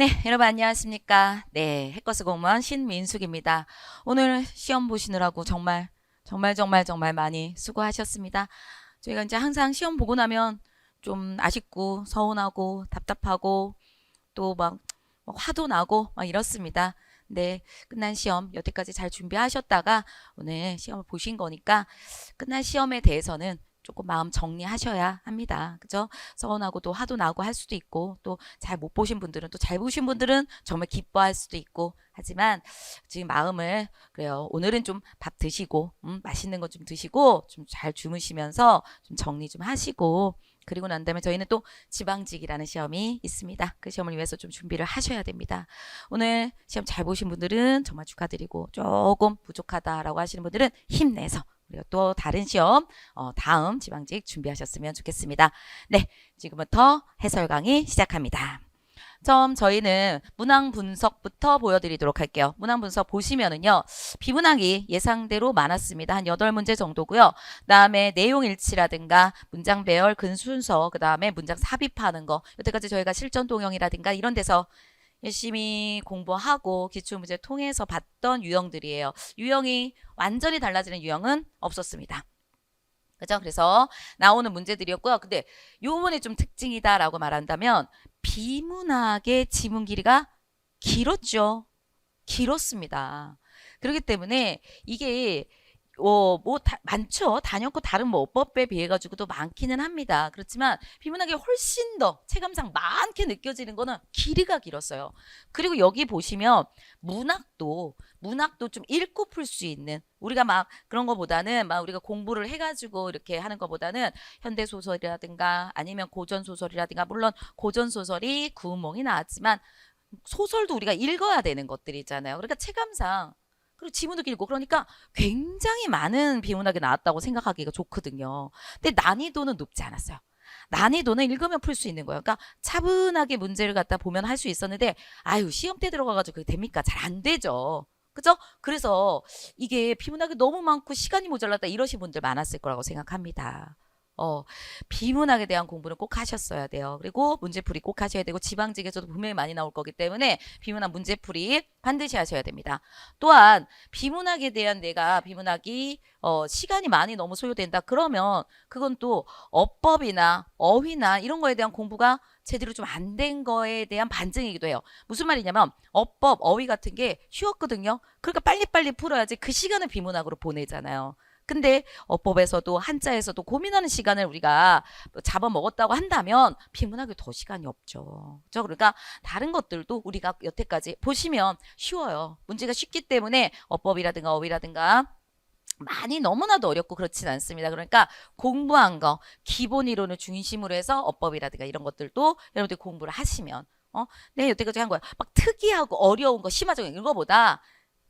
네, 여러분 안녕하십니까? 네, 해커스 공무원 신민숙입니다. 오늘 시험 보시느라고 정말 많이 수고하셨습니다. 저희가 이제 항상 시험 보고 나면 좀 아쉽고 서운하고 답답하고 또 막 화도 나고 막 이렇습니다. 네, 끝난 시험 여태까지 잘 준비하셨다가 오늘 시험을 보신 거니까 끝난 시험에 대해서는 조금 마음 정리하셔야 합니다. 그죠? 서운하고 또 화도 나고 할 수도 있고 또 잘 못 보신 분들은 또 잘 보신 분들은 정말 기뻐할 수도 있고 하지만 지금 마음을 그래요. 오늘은 좀 밥 드시고 맛있는 거 좀 드시고 좀 잘 주무시면서 좀 정리 좀 하시고 그리고 난 다음에 저희는 또 지방직이라는 시험이 있습니다. 그 시험을 위해서 좀 준비를 하셔야 됩니다. 오늘 시험 잘 보신 분들은 정말 축하드리고 조금 부족하다라고 하시는 분들은 힘내서 그리고 또 다른 시험 다음 지방직 준비하셨으면 좋겠습니다. 네, 지금부터 해설 강의 시작합니다. 처음 저희는 문항 분석부터 보여드리도록 할게요. 문항 분석 보시면은요. 비문항이 예상대로 많았습니다. 한 8문제 정도고요. 그다음에 내용 일치라든가 문장 배열, 근순서, 그다음에 문장 삽입하는 거. 여태까지 저희가 실전 동영이라든가 이런 데서 열심히 공부하고 기출문제 통해서 봤던 유형들이에요. 유형이 완전히 달라지는 유형은 없었습니다. 그죠? 그래서 나오는 문제들이었고요. 근데 요번에 좀 특징이다라고 말한다면 비문학의 지문 길이가 길었죠. 길었습니다. 그렇기 때문에 이게 많죠. 단연코 다른 어법에 비해 가지고도 많기는 합니다. 그렇지만 비문학이 훨씬 더 체감상 많게 느껴지는 거는 길이가 길었어요. 그리고 여기 보시면 문학도 좀 읽고 풀 수 있는 우리가 막 그런 거보다는 막 우리가 공부를 해가지고 이렇게 하는 거보다는 현대 소설이라든가 아니면 고전 소설이라든가 물론 고전 소설이 구운몽이 나왔지만 소설도 우리가 읽어야 되는 것들이 있잖아요. 그러니까 체감상 그리고 지문도 길고 그러니까 굉장히 많은 비문학이 나왔다고 생각하기가 좋거든요. 근데 난이도는 높지 않았어요. 난이도는 읽으면 풀 수 있는 거예요. 그러니까 차분하게 문제를 갖다 보면 할 수 있었는데 아유 시험 때 들어가가지고 그게 됩니까? 잘 안 되죠. 그죠? 그래서 이게 비문학이 너무 많고 시간이 모자랐다 이러신 분들 많았을 거라고 생각합니다. 어, 비문학에 대한 공부는 꼭 하셨어야 돼요. 그리고 문제풀이 꼭 하셔야 되고 지방직에서도 분명히 많이 나올 거기 때문에 비문학 문제풀이 반드시 하셔야 됩니다. 또한 비문학에 대한 비문학이 시간이 많이 너무 소요된다. 그러면 그건 또 어법이나 어휘나 이런 거에 대한 공부가 제대로 좀 안 된 거에 대한 반증이기도 해요. 무슨 말이냐면 어법, 어휘 같은 게 쉬웠거든요. 그러니까 빨리빨리 풀어야지 그 시간을 비문학으로 보내잖아요. 근데 어법에서도 한자에서도 고민하는 시간을 우리가 잡아먹었다고 한다면 비문학이 더 시간이 없죠. 그렇죠? 그러니까 다른 것들도 우리가 여태까지 보시면 쉬워요. 문제가 쉽기 때문에 어법이라든가 어휘라든가 많이 너무나도 어렵고 그렇진 않습니다. 그러니까 공부한 거 기본 이론을 중심으로 해서 어법이라든가 이런 것들도 여러분들이 공부를 하시면 네 여태까지 한 거야. 막 특이하고 어려운 거 심화적인 이런 거보다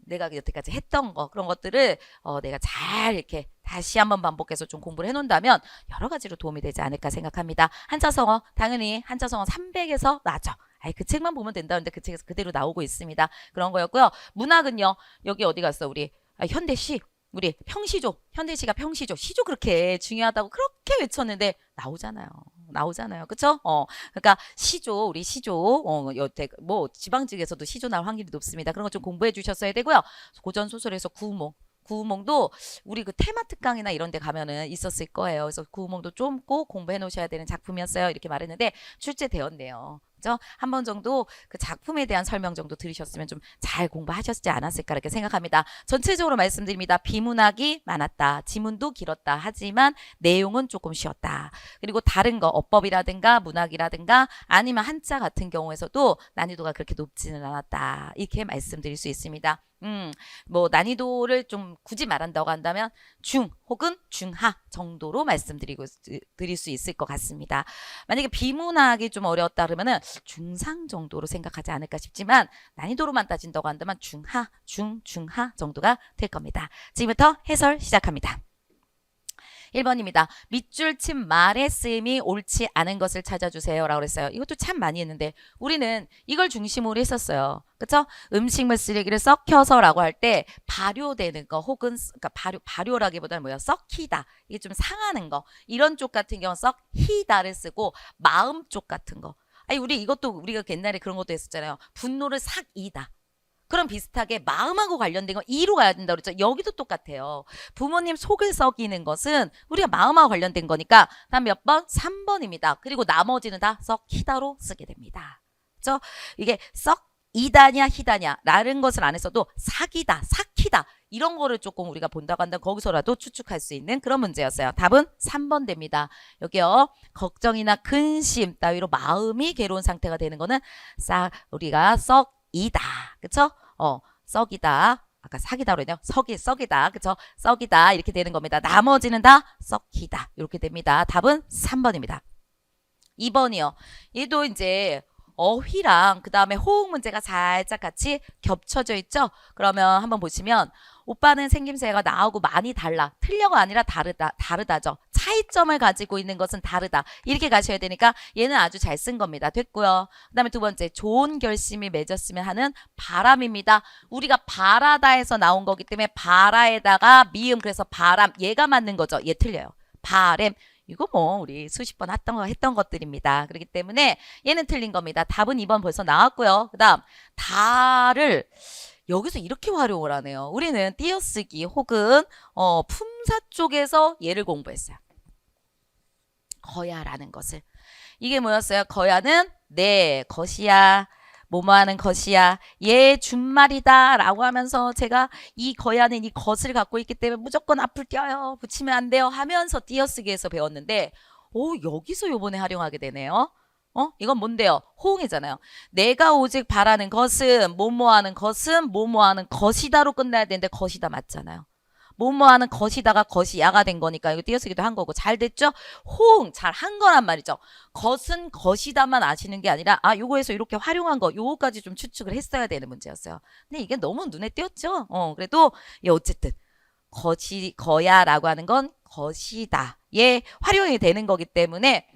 내가 여태까지 했던 거 그런 것들을 내가 잘 이렇게 다시 한번 반복해서 좀 공부를 해놓는다면 여러 가지로 도움이 되지 않을까 생각합니다. 한자성어 당연히 한자성어 300에서 나죠. 아이 그 책만 보면 된다는데 그 책에서 그대로 나오고 있습니다. 그런 거였고요. 문학은요. 여기 어디 갔어 우리 현대시 우리 평시조 현대시가 평시조 시조 그렇게 중요하다고 그렇게 외쳤는데 나오잖아요. 그쵸? 그러니까 시조, 우리 시조, 여태, 지방직에서도 시조 나올 확률이 높습니다. 그런 거 좀 공부해 주셨어야 되고요. 고전 소설에서 구우몽도 우리 그 테마 특강이나 이런 데 가면은 있었을 거예요. 그래서 구우몽도 좀 꼭 공부해 놓으셔야 되는 작품이었어요. 이렇게 말했는데 출제되었네요. 그죠? 한 번 정도 그 작품에 대한 설명 정도 들으셨으면 좀 잘 공부하셨지 않았을까 이렇게 생각합니다. 전체적으로 말씀드립니다. 비문학이 많았다. 지문도 길었다. 하지만 내용은 조금 쉬웠다. 그리고 다른 거 어법이라든가 문학이라든가 아니면 한자 같은 경우에서도 난이도가 그렇게 높지는 않았다. 이렇게 말씀드릴 수 있습니다. 난이도를 좀 굳이 말한다고 한다면 중 혹은 중하 정도로 드릴 수 있을 것 같습니다. 만약에 비문학이 좀 어려웠다 그러면은 중상 정도로 생각하지 않을까 싶지만 난이도로만 따진다고 한다면 중하 정도가 될 겁니다. 지금부터 해설 시작합니다. 1번입니다. 밑줄 친 말의 쓰임이 옳지 않은 것을 찾아주세요. 라고 그랬어요. 이것도 참 많이 했는데 우리는 이걸 중심으로 했었어요. 그쵸? 음식물 쓰레기를 썩혀서 라고 할 때 발효되는 거 혹은 그러니까 발효라기보다는 뭐야? 썩히다. 이게 좀 상하는 거. 이런 쪽 같은 경우는 썩히다를 쓰고 마음 쪽 같은 거. 아니 우리 이것도 우리가 옛날에 그런 것도 했었잖아요. 분노를 삭이다. 그럼 비슷하게 마음하고 관련된 건 이로 가야 된다고 그랬죠. 여기도 똑같아요. 부모님 속을 썩이는 것은 우리가 마음하고 관련된 거니까 다음 몇 번? 3번입니다. 그리고 나머지는 다 썩히다로 쓰게 됩니다. 그렇죠? 이게 썩이다냐 히다냐 라는 것을 안 했어도 삭이다, 삭히다 이런 거를 조금 우리가 본다고 한다면 거기서라도 추측할 수 있는 그런 문제였어요. 답은 3번 됩니다. 여기요. 걱정이나 근심 따위로 마음이 괴로운 상태가 되는 거는 우리가 썩이다. 그쵸? 썩이다. 아까 사기다 그랬네요. 썩이다. 그쵸? 썩이다. 이렇게 되는 겁니다. 나머지는 다 썩히다. 이렇게 됩니다. 답은 3번입니다. 2번이요. 얘도 이제 어휘랑 그 다음에 호응 문제가 살짝 같이 겹쳐져 있죠? 그러면 한번 보시면 오빠는 생김새가 나하고 많이 달라. 틀려가 아니라 다르다죠. 차이점을 가지고 있는 것은 다르다. 이렇게 가셔야 되니까 얘는 아주 잘 쓴 겁니다. 됐고요. 그 다음에 두 번째 좋은 결심이 맺었으면 하는 바람입니다. 우리가 바라다에서 나온 거기 때문에 바라에다가 미음 그래서 바람 얘가 맞는 거죠. 얘 틀려요. 바램 이거 뭐 우리 수십 번 했던 것들입니다. 그렇기 때문에 얘는 틀린 겁니다. 답은 2번 벌써 나왔고요. 그 다음 다를 여기서 이렇게 활용을 하네요. 우리는 띄어쓰기 혹은 품사 쪽에서 얘를 공부했어요. 거야라는 것을. 이게 뭐였어요? 거야는 내 것이야. 뭐뭐하는 것이야. 얘 준말이다 라고 하면서 제가 이 거야는 이 것을 갖고 있기 때문에 무조건 앞을 띄어요. 붙이면 안 돼요. 하면서 띄어쓰기에서 배웠는데 여기서 요번에 활용하게 되네요. 이건 뭔데요? 호응이잖아요. 내가 오직 바라는 것은 뭐뭐하는 것은 뭐뭐하는 것이다로 끝나야 되는데 것이다 맞잖아요. 뭐뭐하는 것이다가 것이 야가 된 거니까 이거 띄어쓰기도 한 거고 잘 됐죠? 호응 잘 한 거란 말이죠. 것은 것이다만 아시는 게 아니라 요거에서 이렇게 활용한 거 요거까지 좀 추측을 했어야 되는 문제였어요. 근데 이게 너무 눈에 띄었죠? 그래도 어쨌든 거야라고 하는 건 것이다. 예, 활용이 되는 거기 때문에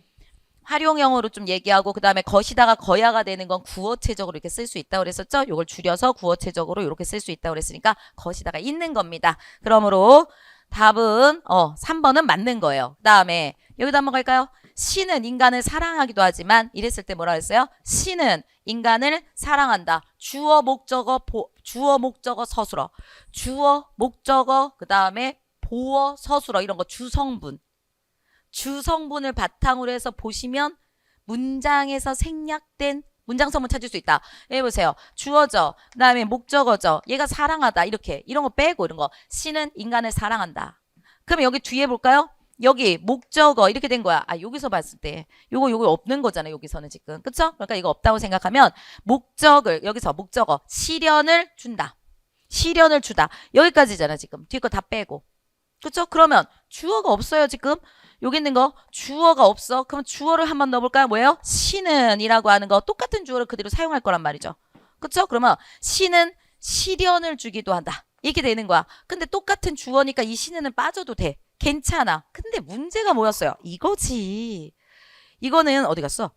활용형으로 좀 얘기하고 그 다음에 것이다가 거야가 되는 건 구어체적으로 이렇게 쓸 수 있다고 그랬었죠? 이걸 줄여서 구어체적으로 이렇게 쓸 수 있다고 그랬으니까 것이다가 있는 겁니다. 그러므로 답은 3번은 맞는 거예요. 그 다음에 여기도 한번 갈까요? 신은 인간을 사랑하기도 하지만 이랬을 때 뭐라 했어요? 신은 인간을 사랑한다. 주어 목적어 서술어. 주어 목적어 그 다음에 보어 서술어 이런 거 주성분을 바탕으로 해서 보시면 문장에서 생략된 문장성분 찾을 수 있다. 여기 보세요. 주어죠. 그 다음에 목적어죠. 얘가 사랑하다. 이런 거 빼고 이런 거. 신은 인간을 사랑한다. 그럼 여기 뒤에 볼까요? 여기 목적어 이렇게 된 거야. 여기서 봤을 때 요거 없는 거잖아요. 여기서는 지금. 그쵸? 그러니까 이거 없다고 생각하면 여기서 목적어 시련을 준다. 시련을 주다. 여기까지잖아 지금. 뒤에 거 다 빼고. 그쵸? 그러면 주어가 없어요 지금. 여기 있는 거 주어가 없어. 그럼 주어를 한번 넣어볼까요? 뭐예요? 신은 이라고 하는 거 똑같은 주어를 그대로 사용할 거란 말이죠. 그쵸? 그러면 신은 시련을 주기도 한다. 이렇게 되는 거야. 근데 똑같은 주어니까 이 신은 빠져도 돼. 괜찮아. 근데 문제가 뭐였어요? 이거지. 이거는 어디 갔어?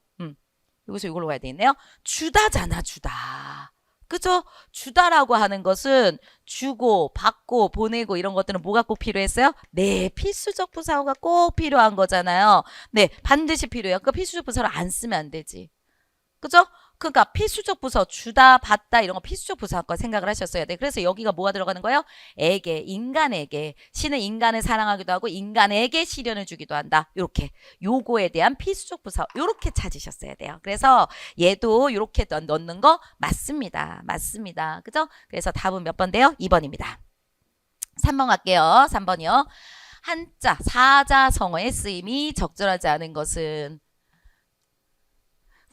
여기서 이걸로 가야 되겠네요. 주다잖아 주다. 그죠? 주다라고 하는 것은 주고 받고 보내고 이런 것들은 뭐가 꼭 필요했어요? 네, 필수적 부사어가 꼭 필요한 거잖아요. 네, 반드시 필요해요. 그 필수적 부사를 안 쓰면 안 되지. 그죠? 그러니까 필수적 부사 주다 받다 이런 거 필수적 부사과 생각을 하셨어야 돼. 그래서 여기가 뭐가 들어가는 거예요? 에게 인간에게 신은 인간을 사랑하기도 하고 인간에게 시련을 주기도 한다. 요렇게 요거에 대한 필수적 부사 요렇게 찾으셨어야 돼요. 그래서 얘도 요렇게 넣는 거 맞습니다. 맞습니다. 그죠? 그래서 답은 몇 번 돼요? 2번입니다. 3번 갈게요. 3번이요. 한자 사자성어의 쓰임이 적절하지 않은 것은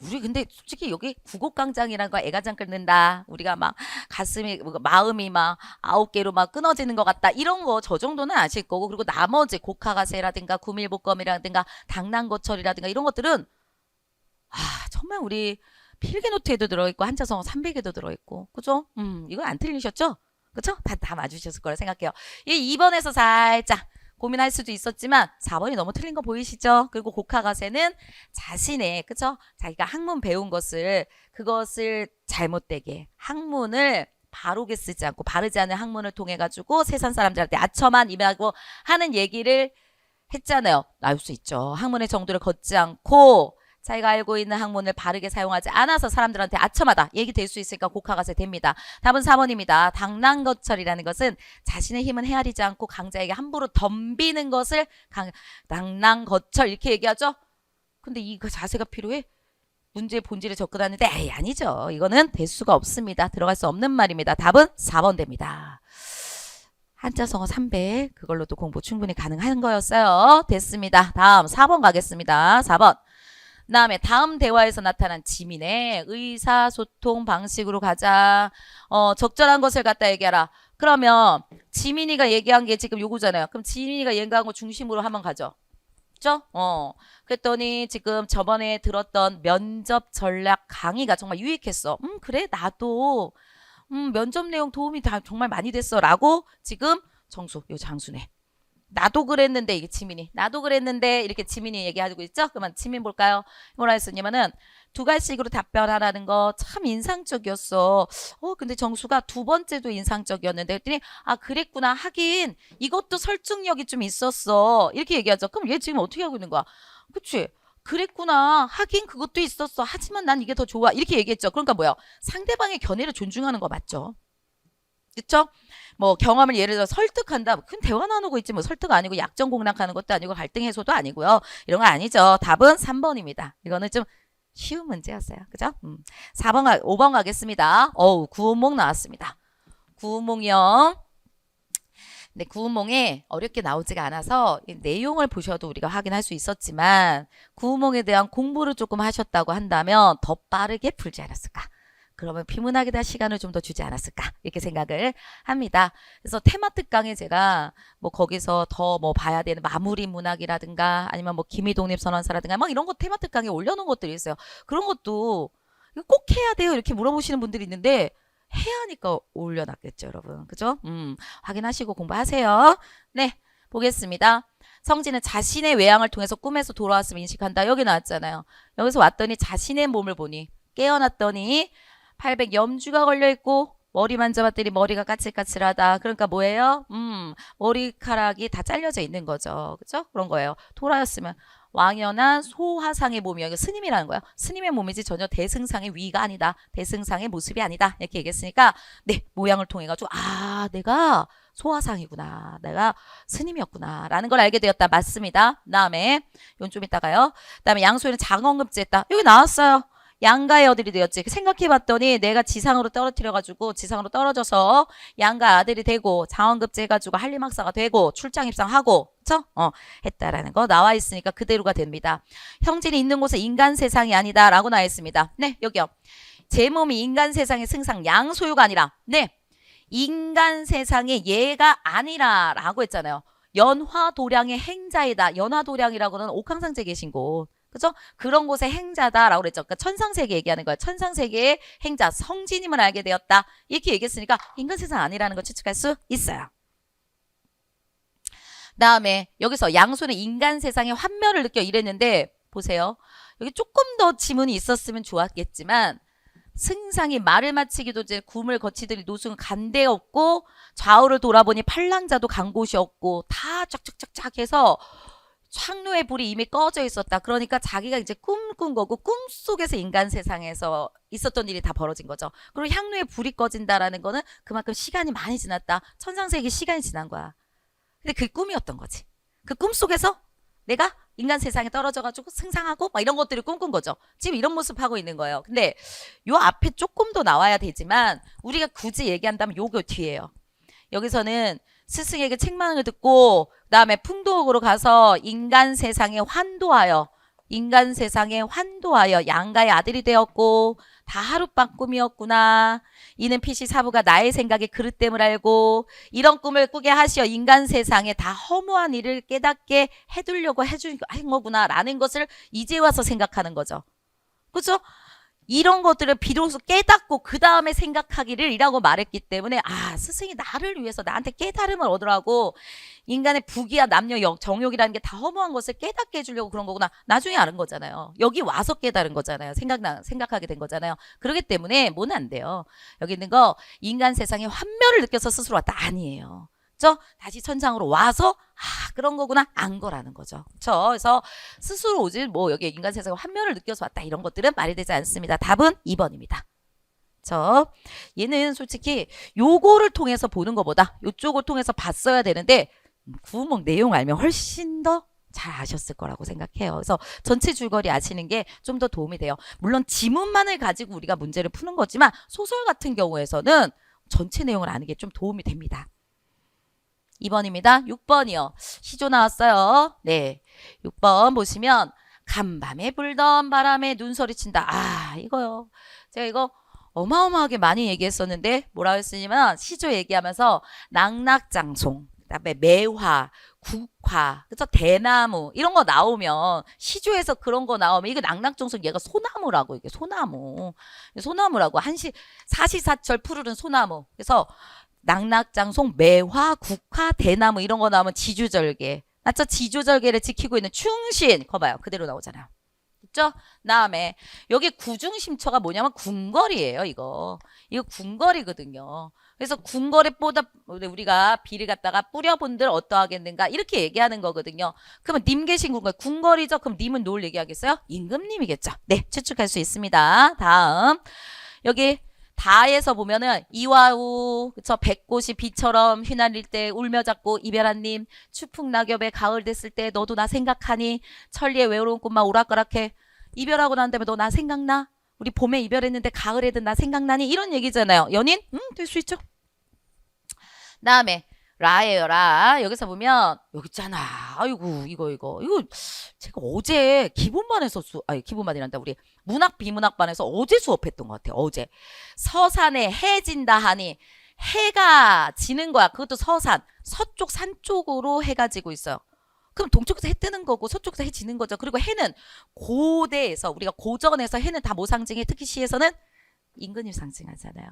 우리 근데 솔직히 여기 구곡강장이라는 거 애가장 끓는다. 우리가 막 가슴이 마음이 막 9개로 막 끊어지는 것 같다. 이런 거 저 정도는 아실 거고 그리고 나머지 곡하가세라든가 구밀복검이라든가 당난고철이라든가 이런 것들은 정말 우리 필기노트에도 들어있고 한자성어 300에도 들어있고 그죠? 이거 안 틀리셨죠? 그쵸? 다 맞으셨을 거라 생각해요. 이 2번에서 살짝 고민할 수도 있었지만 4번이 너무 틀린 거 보이시죠? 그리고 곡하가세는 자신의 그쵸? 자기가 학문 배운 그것을 잘못되게 학문을 바르게 쓰지 않고 바르지 않은 학문을 통해 가지고 세상 사람들한테 아첨한 임하고 하는 얘기를 했잖아요. 나올 수 있죠. 학문의 정도를 걷지 않고 자기가 알고 있는 학문을 바르게 사용하지 않아서 사람들한테 아첨하다 얘기될 수 있으니까 곡하가세 됩니다. 답은 4번입니다. 당랑거철이라는 것은 자신의 힘은 헤아리지 않고 강자에게 함부로 덤비는 것을 당랑거철 이렇게 얘기하죠. 근데 이 자세가 필요해? 문제의 본질에 접근하는데 에이 아니죠. 이거는 될 수가 없습니다. 들어갈 수 없는 말입니다. 답은 4번 됩니다. 한자성어 300 그걸로도 공부 충분히 가능한 거였어요. 됐습니다. 다음 4번 가겠습니다. 4번. 그다음에 다음 대화에서 나타난 지민의 의사소통 방식으로 가자. 적절한 것을 갖다 얘기하라. 그러면 지민이가 얘기한 게 지금 요거잖아요. 그럼 지민이가 얘기한 거 중심으로 한번 가죠. 그죠? 그랬더니 지금 저번에 들었던 면접 전략 강의가 정말 유익했어. 그래 나도 면접 내용 도움이 다 정말 많이 됐어 라고 지금 정수 요 장수네 나도 그랬는데 이게 지민이 나도 그랬는데 이렇게 지민이 얘기하고 있죠. 그러면 지민 볼까요? 뭐라 했었냐면은 두 가지식으로 답변하라는 거 참 인상적이었어. 근데 정수가 두 번째도 인상적이었는데 그랬더니 아 그랬구나 하긴 이것도 설득력이 좀 있었어 이렇게 얘기하죠. 그럼 얘 지금 어떻게 하고 있는 거야? 그치? 그랬구나 하긴 그것도 있었어 하지만 난 이게 더 좋아 이렇게 얘기했죠. 그러니까 뭐야? 상대방의 견해를 존중하는 거 맞죠? 그쵸? 뭐 경험을 예를 들어 설득한다. 그건 대화 나누고 있지 뭐 설득 아니고 약점 공략하는 것도 아니고 갈등 해소도 아니고요. 이런 거 아니죠. 답은 3번입니다. 이거는 좀 쉬운 문제였어요. 그죠? 4번 5번 가겠습니다. 구운몽 나왔습니다. 구운몽이요. 근데 구운몽에 어렵게 나오지가 않아서 내용을 보셔도 우리가 확인할 수 있었지만 구운몽에 대한 공부를 조금 하셨다고 한다면 더 빠르게 풀지 않았을까? 그러면 비문학에다 시간을 좀 더 주지 않았을까 이렇게 생각을 합니다. 그래서 테마 특강에 제가 뭐 거기서 더 뭐 봐야 되는 마무리 문학이라든가 아니면 뭐 기미독립선언사라든가 막 이런 거 테마 특강에 올려놓은 것들이 있어요. 그런 것도 이거 꼭 해야 돼요 이렇게 물어보시는 분들이 있는데 해야 하니까 올려놨겠죠 여러분. 그죠? 확인하시고 공부하세요. 네 보겠습니다. 성진은 자신의 외양을 통해서 꿈에서 돌아왔음을 인식한다. 여기 나왔잖아요. 여기서 왔더니 자신의 몸을 보니 깨어났더니 800 염주가 걸려있고 머리 만져봤더니 머리가 까칠까칠하다. 그러니까 뭐예요? 머리카락이 다 잘려져 있는 거죠. 그죠? 그런 거예요. 돌아왔으면 왕연한 소화상의 몸이요. 이거 스님이라는 거예요. 스님의 몸이지 전혀 대승상의 위가 아니다. 대승상의 모습이 아니다. 이렇게 얘기했으니까 네 모양을 통해 가지고 아 내가 소화상이구나. 내가 스님이었구나. 라는 걸 알게 되었다. 맞습니다. 다음에 이건 좀 이따가요. 다음에 양소희는 장원급제했다. 여기 나왔어요. 양가의 아들이 되었지. 생각해봤더니 내가 지상으로 떨어뜨려가지고 지상으로 떨어져서 양가 아들이 되고 장원급제 해가지고 한림학사가 되고 출장 입상하고 그쵸? 했다라는 거 나와 있으니까 그대로가 됩니다. 형질이 있는 곳에 인간 세상이 아니다 라고 나와 있습니다. 네 여기요. 제 몸이 인간 세상의 승상 양소유가 아니라 네 인간 세상의 얘가 아니라 라고 했잖아요. 연화도량의 행자이다. 연화도량이라고는 옥황상제 계신 곳. 그죠? 그런 곳의 행자다라고 그랬죠. 그러니까 천상세계 얘기하는 거야. 천상세계의 행자, 성진임을 알게 되었다. 이렇게 얘기했으니까 인간 세상 아니라는 걸 추측할 수 있어요. 다음에 여기서 양손은 인간 세상의 환멸을 느껴 이랬는데 보세요. 여기 조금 더 지문이 있었으면 좋았겠지만 승상이 말을 마치기도 이제 굼을 거치더니 노승은 간데 없고 좌우를 돌아보니 팔랑자도 간 곳이 없고 다 쫙쫙쫙쫙 해서 창로의 불이 이미 꺼져 있었다. 그러니까 자기가 이제 꿈꾼 거고 꿈속에서 인간 세상에서 있었던 일이 다 벌어진 거죠. 그리고 향로에 불이 꺼진다라는 거는 그만큼 시간이 많이 지났다. 천상세기 시간이 지난 거야. 근데 그게 꿈이었던 거지. 그 꿈속에서 내가 인간 세상에 떨어져가지고 승상하고 막 이런 것들을 꿈꾼 거죠. 지금 이런 모습 하고 있는 거예요. 근데 요 앞에 조금 더 나와야 되지만 우리가 굳이 얘기한다면 요거 뒤에요. 여기서는 스승에게 책망을 듣고 그 다음에 풍도옥으로 가서 인간 세상에 환도하여 양가의 아들이 되었고 다 하룻밤 꿈이었구나. 이는 피시 사부가 나의 생각에 그릇됨을 알고 이런 꿈을 꾸게 하시어 인간 세상에 다 허무한 일을 깨닫게 해두려고 해준 거구나 라는 것을 이제 와서 생각하는 거죠. 그죠? 이런 것들을 비로소 깨닫고 그 다음에 생각하기를 이라고 말했기 때문에 아 스승이 나를 위해서 나한테 깨달음을 얻으라고 인간의 부귀와 남녀 정욕이라는 게 다 허무한 것을 깨닫게 해주려고 그런 거구나. 나중에 아는 거잖아요. 여기 와서 깨달은 거잖아요. 생각하게 된 거잖아요. 그렇기 때문에 뭐는 안 돼요. 여기 있는 거 인간 세상에 환멸을 느껴서 스스로 왔다. 아니에요. 그죠? 다시 천상으로 와서 그런 거구나 안 거라는 거죠. 그렇죠? 그래서 스스로 오질 뭐 여기 인간 세상에 환멸을 느껴서 왔다 이런 것들은 말이 되지 않습니다. 답은 2번입니다. 얘는 솔직히 요거를 통해서 보는 것보다 요쪽을 통해서 봤어야 되는데 구문목 내용 알면 훨씬 더 잘 아셨을 거라고 생각해요. 그래서 전체 줄거리 아시는 게 좀 더 도움이 돼요. 물론 지문만을 가지고 우리가 문제를 푸는 거지만 소설 같은 경우에서는 전체 내용을 아는 게 좀 도움이 됩니다. 2번입니다. 6번이요. 시조 나왔어요. 네. 6번 보시면 간밤에 불던 바람에 눈소리 친다. 이거요. 제가 이거 어마어마하게 많이 얘기했었는데 뭐라 했으냐면 시조 얘기하면서 낙낙장송, 그다음에 매화, 국화, 그쵸? 대나무 이런 거 나오면 시조에서 그런 거 나오면 이게 낙낙장송 얘가 소나무라고 이게 소나무라고 사시사철 푸르른 소나무. 그래서 낙낙장송, 매화, 국화, 대나무 이런 거 나오면 지주절개. 맞죠? 지주절개를 지키고 있는 충신. 거 봐요. 그대로 나오잖아요. 그죠? 다음에 여기 구중심처가 뭐냐면 궁궐이에요. 이거 궁궐이거든요. 그래서 궁궐에보다 우리가 비를 갖다가 뿌려본들 어떠하겠는가 이렇게 얘기하는 거거든요. 그러면 님 계신 궁궐이죠. 그럼 님은 누굴 얘기하겠어요? 임금님이겠죠. 네, 추측할 수 있습니다. 다음 여기 다에서 보면은 이와우 그쵸 백꽃이 비처럼 휘날릴 때 울며 잡고 이별한 님 추풍 낙엽에 가을 됐을 때 너도 나 생각하니 천리의 외로운 꽃만 오락가락해 이별하고 난 다음에 너 나 생각나? 우리 봄에 이별했는데 가을에든 나 생각나니? 이런 얘기잖아요. 연인? 될 수 있죠. 다음에 라예요. 라 여기서 보면 여기 있잖아. 아이고 이거 제가 어제 기본반에서 기본반이란다 우리 문학 비문학반에서 어제 수업했던 것 같아요. 어제 서산에 해 진다 하니 해가 지는 거야. 그것도 서산 서쪽 산 쪽으로 해가 지고 있어요. 그럼 동쪽에서 해 뜨는 거고 서쪽에서 해 지는 거죠. 그리고 해는 고대에서 우리가 고전에서 해는 다 뭐 상징해? 특히 시에서는 임금님 상징하잖아요.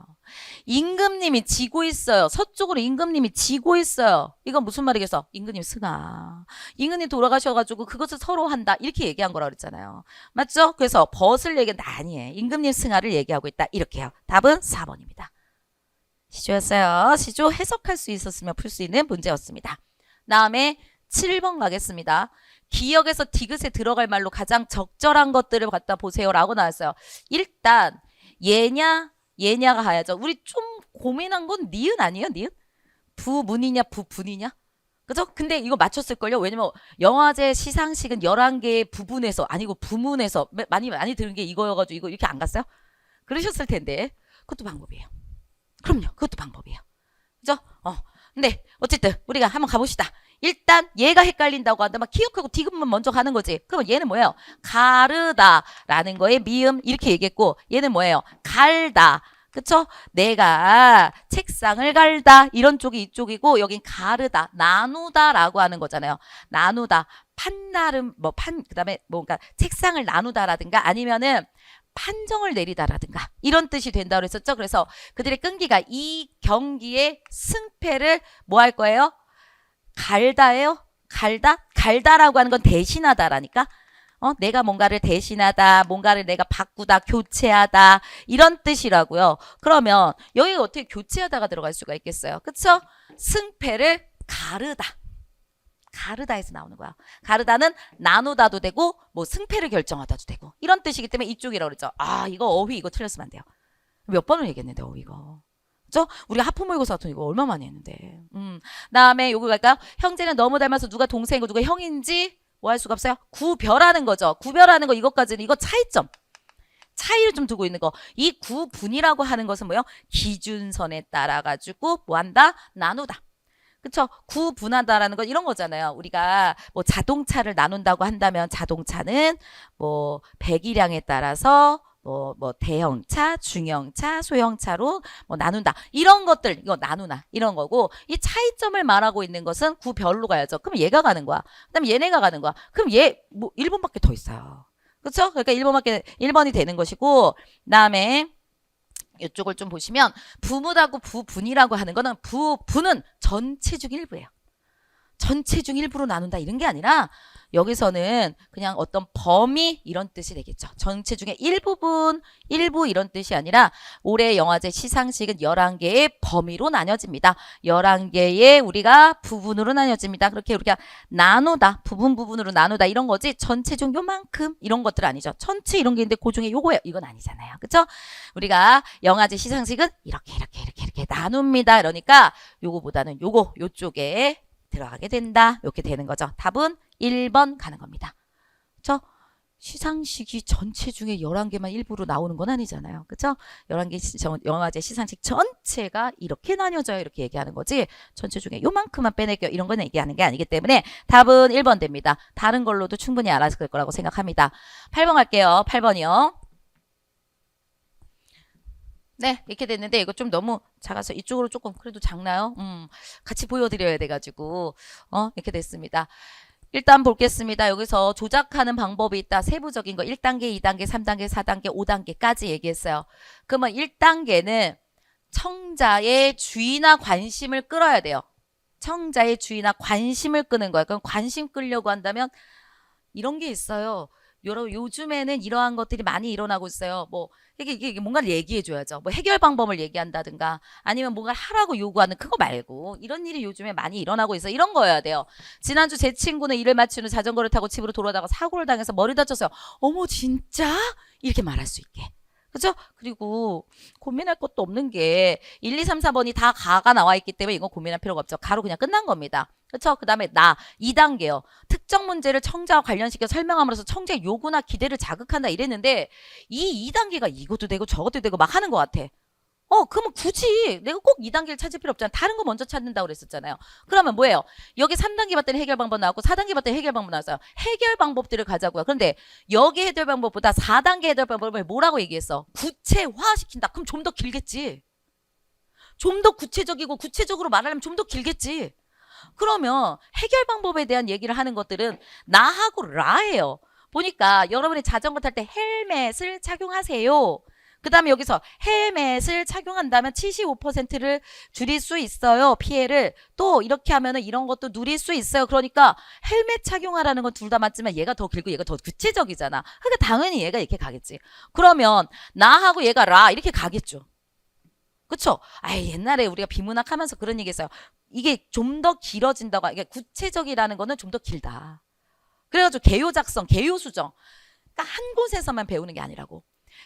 임금님이 지고 있어요. 서쪽으로 임금님이 지고 있어요. 이건 무슨 말이겠어? 임금님 승하. 임금님 돌아가셔가지고 그것을 서로 한다. 이렇게 얘기한 거라 그랬잖아요. 맞죠? 그래서 벗을 얘기는 아니에요. 임금님 승하를 얘기하고 있다. 이렇게요. 답은 4번입니다. 시조였어요. 시조 해석할 수 있었으면 풀 수 있는 문제였습니다. 다음에 7번 가겠습니다. 기역에서 디귿에 들어갈 말로 가장 적절한 것들을 갖다 보세요. 라고 나왔어요. 일단 얘냐가 가야죠. 우리 좀 고민한 건 니은 아니에요? 니은? 부문이냐 부분이냐? 그죠? 근데 이거 맞췄을걸요? 왜냐면 영화제 시상식은 11개의 부분에서 아니고 부문에서 많이 들은 게 이거여가지고 이거 이렇게 안 갔어요? 그러셨을 텐데 그것도 방법이에요. 그럼요. 그것도 방법이에요. 그죠? 근데 어쨌든 우리가 한번 가봅시다. 일단 얘가 헷갈린다고 한다면 기억하고 디귿만 먼저 가는 거지. 그러면 얘는 뭐예요? 가르다라는 거에 미음 이렇게 얘기했고 얘는 뭐예요? 갈다. 그쵸? 내가 책상을 갈다 이런 쪽이 이쪽이고 여긴 가르다 나누다라고 하는 거잖아요. 나누다 판나름 그다음에 뭔가 책상을 나누다라든가 아니면은 판정을 내리다라든가 이런 뜻이 된다고 그랬었죠. 그래서 그들의 끈기가 이 경기의 승패를 뭐 할 거예요? 갈다예요? 갈다라고 하는 건 대신하다라니까. 내가 뭔가를 대신하다, 뭔가를 내가 바꾸다, 교체하다 이런 뜻이라고요. 그러면 여기가 어떻게 교체하다가 들어갈 수가 있겠어요? 그쵸? 승패를 가르다에서 나오는 거야. 가르다는 나누다도 되고 뭐 승패를 결정하다도 되고 이런 뜻이기 때문에 이쪽이라고 그랬죠. 이거 어휘 이거 틀렸으면 안 돼요. 몇 번을 얘기했는데 어휘 이거. 그죠? 우리가 하프모의고사 같은 이거 얼마 많이 했는데. 다음에 요거 갈까요? 형제는 너무 닮아서 누가 동생이고 누가 형인지 뭐 할 수가 없어요? 구별하는 거죠. 구별하는 거 이것까지는 이거 차이를 좀 두고 있는 거. 이 구분이라고 하는 것은 뭐예요? 기준선에 따라 가지고 뭐 한다? 나누다. 그쵸? 구분하다라는 건 이런 거잖아요. 우리가 뭐 자동차를 나눈다고 한다면 자동차는 뭐 배기량에 따라서 뭐 대형차, 중형차, 소형차로 뭐 나눈다. 이런 것들 이거 나누나 이런 거고 이 차이점을 말하고 있는 것은 구별로 가야죠. 그럼 얘가 가는 거야. 그다음에 얘네가 가는 거야. 그럼 얘 뭐 1번밖에 더 있어요. 그렇죠? 그러니까 1번이 되는 것이고 그다음에 이쪽을 좀 보시면 부무다고 부분이라고 하는 거는 부는 전체 중 일부예요. 전체 중 일부로 나눈다 이런 게 아니라 여기서는 그냥 어떤 범위 이런 뜻이 되겠죠. 전체 중에 일부분, 일부 이런 뜻이 아니라 올해 영화제 시상식은 11개의 범위로 나뉘어집니다. 11개의 우리가 부분으로 나뉘어집니다. 그렇게 우리가 나누다, 부분으로 나누다 이런 거지 전체 중 요만큼 이런 것들 아니죠. 전체 이런 게 있는데 그 중에 요거예요. 이건 아니잖아요. 그쵸? 우리가 영화제 시상식은 이렇게 나눕니다. 그러니까 요거보다는 요쪽에 들어가게 된다. 이렇게 되는 거죠. 답은 1번 가는 겁니다. 그쵸? 시상식이 전체 중에 11개만 일부로 나오는 건 아니잖아요. 그쵸? 11개 영화제 시상식 전체가 이렇게 나뉘어져요. 이렇게 얘기하는 거지. 전체 중에 요만큼만 빼낼게요. 이런 거는 얘기하는 게 아니기 때문에 답은 1번 됩니다. 다른 걸로도 충분히 알았을 거라고 생각합니다. 8번 갈게요. 8번이요. 네, 이렇게 됐는데 이거 좀 너무 작아서 이쪽으로 조금 그래도 작나요? 같이 보여드려야 돼가지고 이렇게 됐습니다. 일단 보겠습니다. 여기서 조작하는 방법이 있다. 세부적인 거 1단계, 2단계, 3단계, 4단계, 5단계까지 얘기했어요. 그러면 1단계는 청자의 주의나 관심을 끌어야 돼요. 청자의 주의나 관심을 끄는 거예요. 그럼 관심 끌려고 한다면 이런 게 있어요. 요즘에는 이러한 것들이 많이 일어나고 있어요. 뭐 이게 뭔가를 얘기해 줘야죠. 뭐 해결 방법을 얘기한다든가 아니면 뭔가를 하라고 요구하는 그거 말고 이런 일이 요즘에 많이 일어나고 있어. 이런 거여야 돼요. 지난주 제 친구는 일을 마치는 자전거를 타고 집으로 돌아다가 사고를 당해서 머리 다쳤어요. 어머 진짜? 이렇게 말할 수 있게. 그죠? 그리고 고민할 것도 없는 게 1, 2, 3, 4번이 다 가가 나와 있기 때문에 이건 고민할 필요가 없죠. 가로 그냥 끝난 겁니다. 그렇죠? 그 다음에 2단계요. 특정 문제를 청자와 관련시켜 설명함으로써 청자의 요구나 기대를 자극한다 이랬는데 이 2단계가 이것도 되고 저것도 되고 막 하는 것 같아. 그러면 굳이 내가 꼭 2단계를 찾을 필요 없잖아. 다른 거 먼저 찾는다고 그랬었잖아요. 그러면 뭐예요? 여기 3단계 봤더니 해결 방법 나왔고 4단계 봤더니 해결 방법 나왔어요. 해결 방법들을 가자고요. 그런데 여기 해결 방법보다 4단계 해결 방법을 뭐라고 얘기했어? 구체화시킨다. 그럼 좀 더 길겠지. 좀 더 구체적이고 구체적으로 말하려면 좀 더 길겠지. 그러면 해결 방법에 대한 얘기를 하는 것들은 나하고 라예요. 보니까 여러분이 자전거 탈 때 헬멧을 착용하세요. 그 다음에 여기서 헬멧을 착용한다면 75%를 줄일 수 있어요. 피해를. 또 이렇게 하면은 이런 것도 누릴 수 있어요. 그러니까 헬멧 착용하라는 건 둘 다 맞지만 얘가 더 길고 얘가 더 구체적이잖아. 그러니까 당연히 얘가 이렇게 가겠지. 그러면 나하고 얘가 라 이렇게 가겠죠. 그쵸? 옛날에 우리가 비문학 하면서 그런 얘기 했어요. 이게 좀 더 길어진다고, 이게 구체적이라는 거는 좀 더 길다. 그래가지고 개요작성, 개요수정. 그러니까 한 곳에서만 배우는 게 아니라고.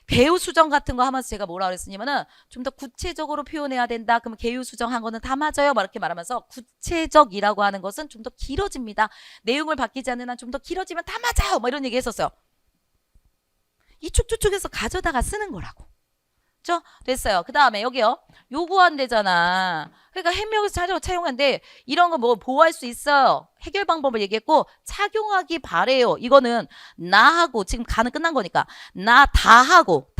개요수정 같은 거 하면서 제가 뭐라 그랬으냐면은 좀 더 구체적으로 표현해야 된다. 그러면 개요수정 한 거는 다 맞아요. 막 이렇게 말하면서 구체적이라고 하는 것은 좀 더 길어집니다. 내용을 바뀌지 않는 한 좀 더 길어지면 다 맞아요. 막 이런 얘기 했었어요. 이쪽 저쪽에서 가져다가 쓰는 거라고. 됐어요. 그 다음에 여기요. 요구한대잖아. 그러니까 해명에서 차용한데 이런 거 뭐 보호할 수 있어요. 해결 방법을 얘기했고 착용하기 바래요. 이거는 나하고 지금 가는 끝난 거니까 나 다하고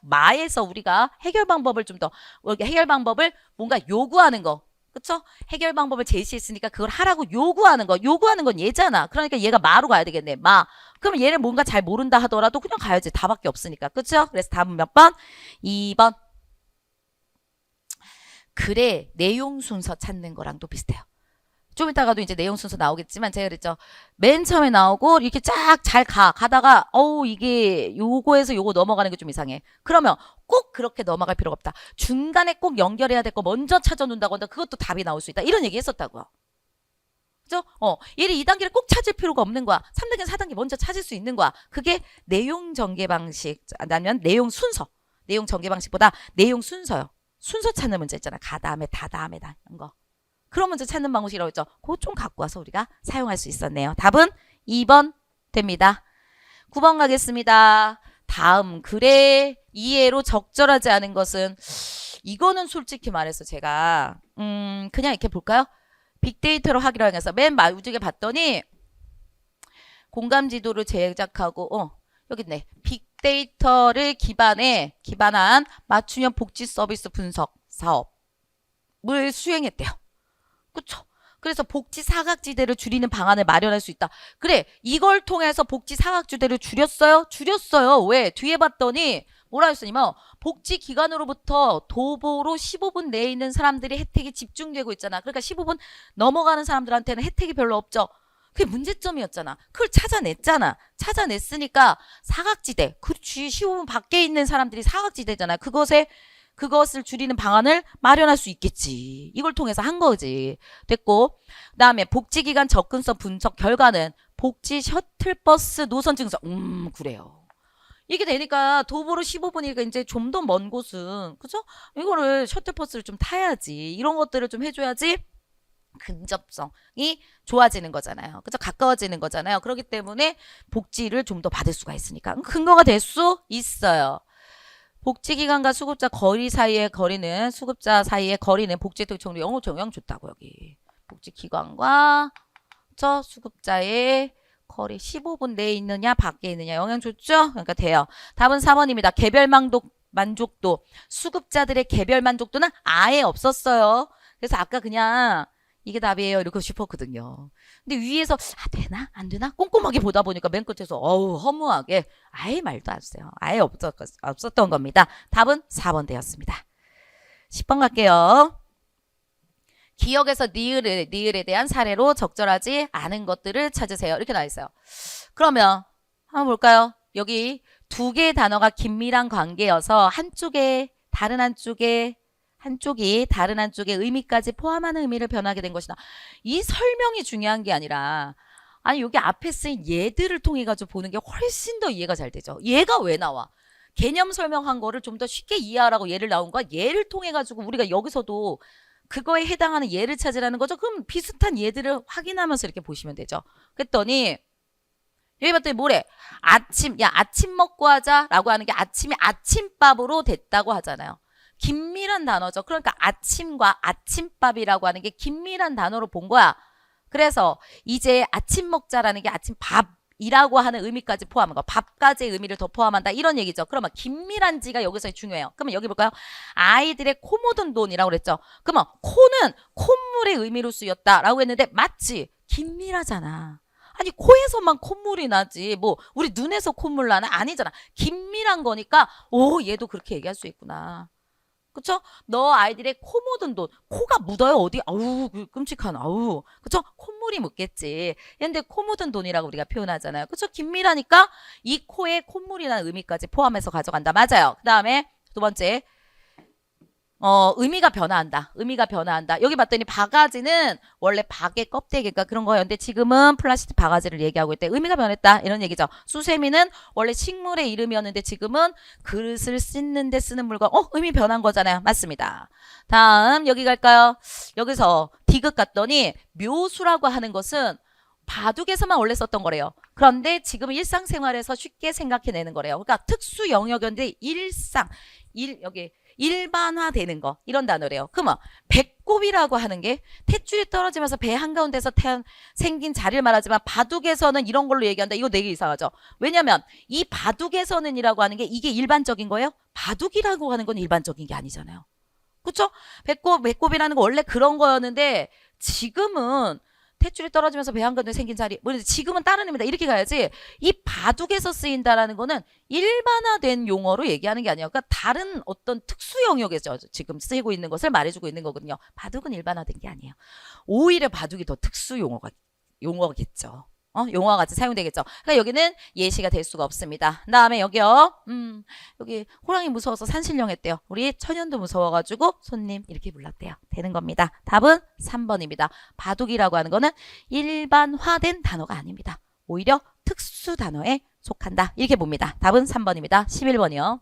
마에서 우리가 해결 방법을 좀 더 해결 방법을 뭔가 요구하는 거. 그쵸? 해결 방법을 제시했으니까 그걸 하라고 요구하는 건 얘잖아. 그러니까 얘가 마로 가야 되겠네. 마. 그럼 얘를 뭔가 잘 모른다 하더라도 그냥 가야지. 다밖에 없으니까. 그쵸? 그래서 답은 몇 번? 2번. 글의 내용 순서 찾는 거랑도 비슷해요. 좀 이따가도 이제 내용 순서 나오겠지만 제가 그랬죠. 맨 처음에 나오고 이렇게 쫙 잘 가다가 이게 요거에서 요거 넘어가는 게 좀 이상해. 그러면 꼭 그렇게 넘어갈 필요가 없다. 중간에 꼭 연결해야 될 거 먼저 찾아놓는다고 한다. 그것도 답이 나올 수 있다. 이런 얘기 했었다고요. 그죠? 얘를 2단계를 꼭 찾을 필요가 없는 거야. 3단계, 4단계 먼저 찾을 수 있는 거야. 그게 내용 전개 방식, 아니면 내용 순서. 내용 전개 방식보다 내용 순서요. 순서 찾는 문제 있잖아. 가 다음에 다 다음에 다 이런 거. 그런 문제 찾는 방식이라고 했죠. 그거 좀 갖고 와서 우리가 사용할 수 있었네요. 답은 2번 됩니다. 9번 가겠습니다. 다음 글의 이해로 적절하지 않은 것은 이거는 솔직히 말해서 제가 그냥 이렇게 볼까요? 빅데이터로 하기로 해서 맨 마지막에 봤더니 공감 지도를 제작하고 여기 있네. 빅데이터를 기반한 맞춤형 복지 서비스 분석 사업을 수행했대요. 그쵸? 그래서 복지 사각지대를 줄이는 방안을 마련할 수 있다. 그래, 이걸 통해서 복지 사각지대를 줄였어요? 줄였어요. 왜? 뒤에 봤더니 뭐라 했으냐면 복지기관으로부터 도보로 15분 내에 있는 사람들이 혜택이 집중되고 있잖아. 그러니까 15분 넘어가는 사람들한테는 혜택이 별로 없죠. 그게 문제점이었잖아. 그걸 찾아냈잖아. 찾아냈으니까 사각지대. 그렇지. 15분 밖에 있는 사람들이 사각지대잖아. 그것을 줄이는 방안을 마련할 수 있겠지. 이걸 통해서 한 거지. 됐고. 그다음에 복지기관 접근성 분석 결과는 복지 셔틀버스 노선 증서. 그래요. 이게 되니까 도보로 15분이니까 이제 좀 더 먼 곳은 그죠? 이거를 셔틀버스를 좀 타야지. 이런 것들을 좀 해줘야지 근접성이 좋아지는 거잖아요. 그죠? 가까워지는 거잖아요. 그렇기 때문에 복지를 좀 더 받을 수가 있으니까 근거가 될 수 있어요. 복지기관과 수급자 거리 사이의 거리는 복지 특성으로 영향 줬다고 여기. 복지기관과 저 수급자의 거리 15분 내에 있느냐 밖에 있느냐 영향 줬죠? 그러니까 돼요. 답은 4번입니다. 개별 만족도 수급자들의 개별 만족도는 아예 없었어요. 그래서 아까 그냥 이게 답이에요 이렇게 싶었거든요. 근데 위에서 되나 안 되나 꼼꼼하게 보다 보니까 맨 끝에서 허무하게 아예 말도 안 했어요. 아예 없었던 겁니다. 답은 4번 되었습니다. 10번 갈게요. 기억에서 니을에 대한 사례로 적절하지 않은 것들을 찾으세요. 이렇게 나와 있어요. 그러면 한번 볼까요? 여기 두 개의 단어가 긴밀한 관계여서 한쪽이 다른 한쪽의 의미까지 포함하는 의미를 변하게 된 것이다. 이 설명이 중요한 게 아니라 아니 여기 앞에 쓰인 예들을 통해 가지고 보는 게 훨씬 더 이해가 잘 되죠. 얘가 왜 나와? 개념 설명한 거를 좀 더 쉽게 이해하라고 예를 나온 거야. 예를 통해 가지고 우리가 여기서도 그거에 해당하는 예를 찾으라는 거죠. 그럼 비슷한 예들을 확인하면서 이렇게 보시면 되죠. 그랬더니 여기 봤더니 뭐래? 아침 먹고 하자라고 하는 게 아침이 아침밥으로 됐다고 하잖아요. 긴밀한 단어죠. 그러니까 아침과 아침밥이라고 하는 게 긴밀한 단어로 본 거야. 그래서 이제 아침 먹자라는 게 아침밥이라고 하는 의미까지 포함한 거. 밥까지의 의미를 더 포함한다. 이런 얘기죠. 그러면 긴밀한지가 여기서 중요해요. 그러면 여기 볼까요? 아이들의 코 묻은 돈이라고 그랬죠. 그러면 코는 콧물의 의미로 쓰였다라고 했는데 맞지? 긴밀하잖아. 아니 코에서만 콧물이 나지 뭐 우리 눈에서 콧물 나나? 아니잖아. 긴밀한 거니까 얘도 그렇게 얘기할 수 있구나. 그쵸? 너 아이들의 코 묻은 돈. 코가 묻어요? 어디? 아우, 끔찍한, 아우. 그쵸? 콧물이 묻겠지. 근데 코 묻은 돈이라고 우리가 표현하잖아요. 그쵸? 긴밀하니까 이 코에 콧물이라는 의미까지 포함해서 가져간다. 맞아요. 그 다음에 두 번째. 의미가 변화한다. 여기 봤더니 바가지는 원래 박의 껍데기가 그런 거였는데 지금은 플라스틱 바가지를 얘기하고 있대. 의미가 변했다. 이런 얘기죠. 수세미는 원래 식물의 이름이었는데 지금은 그릇을 씻는 데 쓰는 물건. 의미 변한 거잖아요. 맞습니다. 다음 여기 갈까요? 여기서 디귿 갔더니 묘수라고 하는 것은 바둑에서만 원래 썼던 거래요. 그런데 지금 일상생활에서 쉽게 생각해내는 거래요. 그러니까 특수 영역인데 여기 일반화되는 거 이런 단어래요. 그러면 배꼽이라고 하는 게 탯줄이 떨어지면서 배 한가운데서 생긴 자리를 말하지만 바둑에서는 이런 걸로 얘기한다. 이거 되게 이상하죠. 왜냐면 이 바둑에서는 이라고 하는 게 이게 일반적인 거예요. 바둑이라고 하는 건 일반적인 게 아니잖아요. 그렇죠? 배꼽이라는 거 원래 그런 거였는데 지금은 탯줄이 떨어지면서 배 한가운데 생긴 자리. 지금은 다른 의미다. 이렇게 가야지. 이 바둑에서 쓰인다라는 거는 일반화된 용어로 얘기하는 게 아니에요. 그러니까 다른 어떤 특수 영역에서 지금 쓰이고 있는 것을 말해주고 있는 거거든요. 바둑은 일반화된 게 아니에요. 오히려 바둑이 더 특수 용어겠죠. 용어가 같이 사용되겠죠. 그러니까 여기는 예시가 될 수가 없습니다. 그 다음에 여기요. 여기 호랑이 무서워서 산신령했대요. 우리 천연도 무서워가지고 손님 이렇게 불렀대요. 되는 겁니다. 답은 3번입니다. 바둑이라고 하는 거는 일반화된 단어가 아닙니다. 오히려 특수 단어에 속한다. 이렇게 봅니다. 답은 3번입니다. 11번이요.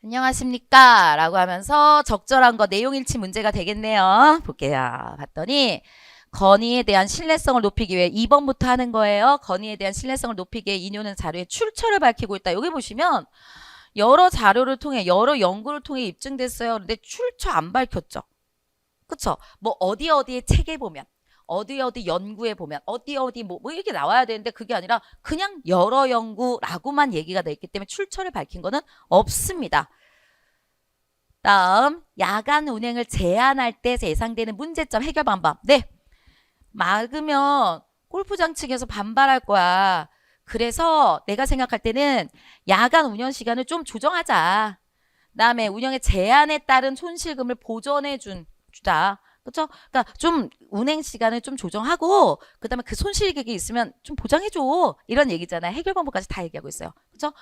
안녕하십니까? 라고 하면서 적절한 거 내용일치 문제가 되겠네요. 볼게요. 봤더니 건의에 대한 신뢰성을 높이기 위해 2번부터 하는 거예요. 건의에 대한 신뢰성을 높이기 위해 인용하는 자료의 출처를 밝히고 있다. 여기 보시면 여러 자료를 통해 여러 연구를 통해 입증됐어요. 그런데 출처 안 밝혔죠. 그쵸? 뭐 어디에 책에 보면 어디 연구에 보면 어디 뭐 이렇게 나와야 되는데 그게 아니라 그냥 여러 연구라고만 얘기가 돼 있기 때문에 출처를 밝힌 거는 없습니다. 다음 야간 운행을 제한할 때 예상되는 문제점 해결 방법. 네. 막으면 골프장 측에서 반발할 거야. 그래서 내가 생각할 때는 야간 운영 시간을 좀 조정하자. 그다음에 운영의 제한에 따른 손실금을 보전해 주자. 그쵸? 그러니까 좀 운행 시간을 좀 조정하고 그다음에 그 손실객이 있으면 좀 보장해줘. 이런 얘기잖아요. 해결 방법까지 다 얘기하고 있어요. 그쵸?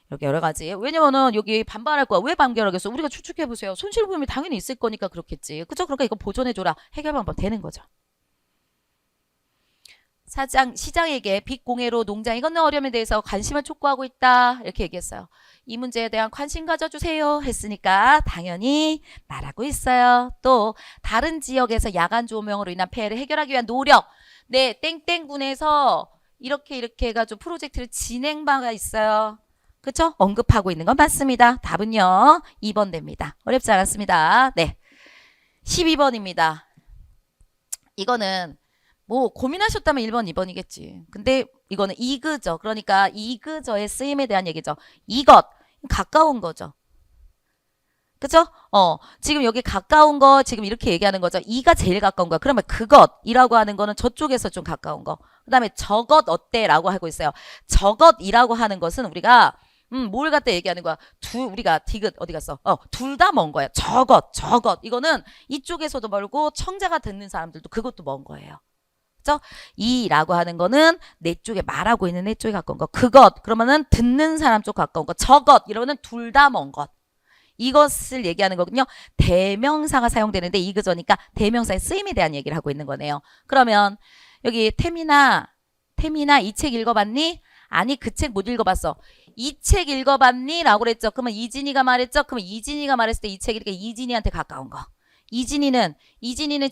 이렇게 여러 가지. 왜냐면은 여기 반발할 거야. 왜 반발하겠어? 우리가 추측해보세요. 손실보험이 당연히 있을 거니까 그렇겠지. 그쵸? 그러니까 이거 보존해줘라. 해결 방법 되는 거죠. 시장에게 빚 공해로 농장이 걷는 어려움에 대해서 관심을 촉구하고 있다. 이렇게 얘기했어요. 이 문제에 대한 관심 가져주세요. 했으니까 당연히 말하고 있어요. 또 다른 지역에서 야간 조명으로 인한 폐해를 해결하기 위한 노력. 네, 땡땡군에서 이렇게 해가지고 프로젝트를 진행 바가 있어요. 그쵸? 언급하고 있는 건 맞습니다. 답은요. 2번 됩니다. 어렵지 않았습니다. 네. 12번입니다. 이거는 뭐 고민하셨다면 1번, 2번이겠지. 근데 이거는 이그저. 그러니까 이그저의 쓰임에 대한 얘기죠. 이것. 가까운 거죠. 그죠? 지금 여기 가까운 거 지금 이렇게 얘기하는 거죠. 이가 제일 가까운 거야. 그러면 그것이라고 하는 거는 저쪽에서 좀 가까운 거. 그 다음에 저것 어때? 라고 하고 있어요. 저것이라고 하는 것은 우리가 뭘 갖다 얘기하는 거야? 우리가 디귿 어디 갔어? 둘 다 먼 거야. 저것. 이거는 이쪽에서도 멀고 청자가 듣는 사람들도 그것도 먼 거예요. 그죠? 이라고 하는 거는 내 쪽에 말하고 있는 내 쪽에 가까운 거. 그것 그러면은 듣는 사람 쪽 가까운 거. 저것 이러면은 둘 다 먼 것. 이것을 얘기하는 거거든요. 대명사가 사용되는데 이그저니까 대명사의 쓰임에 대한 얘기를 하고 있는 거네요. 그러면 여기 태민아 이 책 읽어봤니? 아니 그 책 못 읽어봤어. 이 책 읽어봤니? 라고 그랬죠. 그러면 이진이가 말했죠. 그러면 이진이가 말했을 때 이 책이니까 이진이한테 가까운 거. 이진이는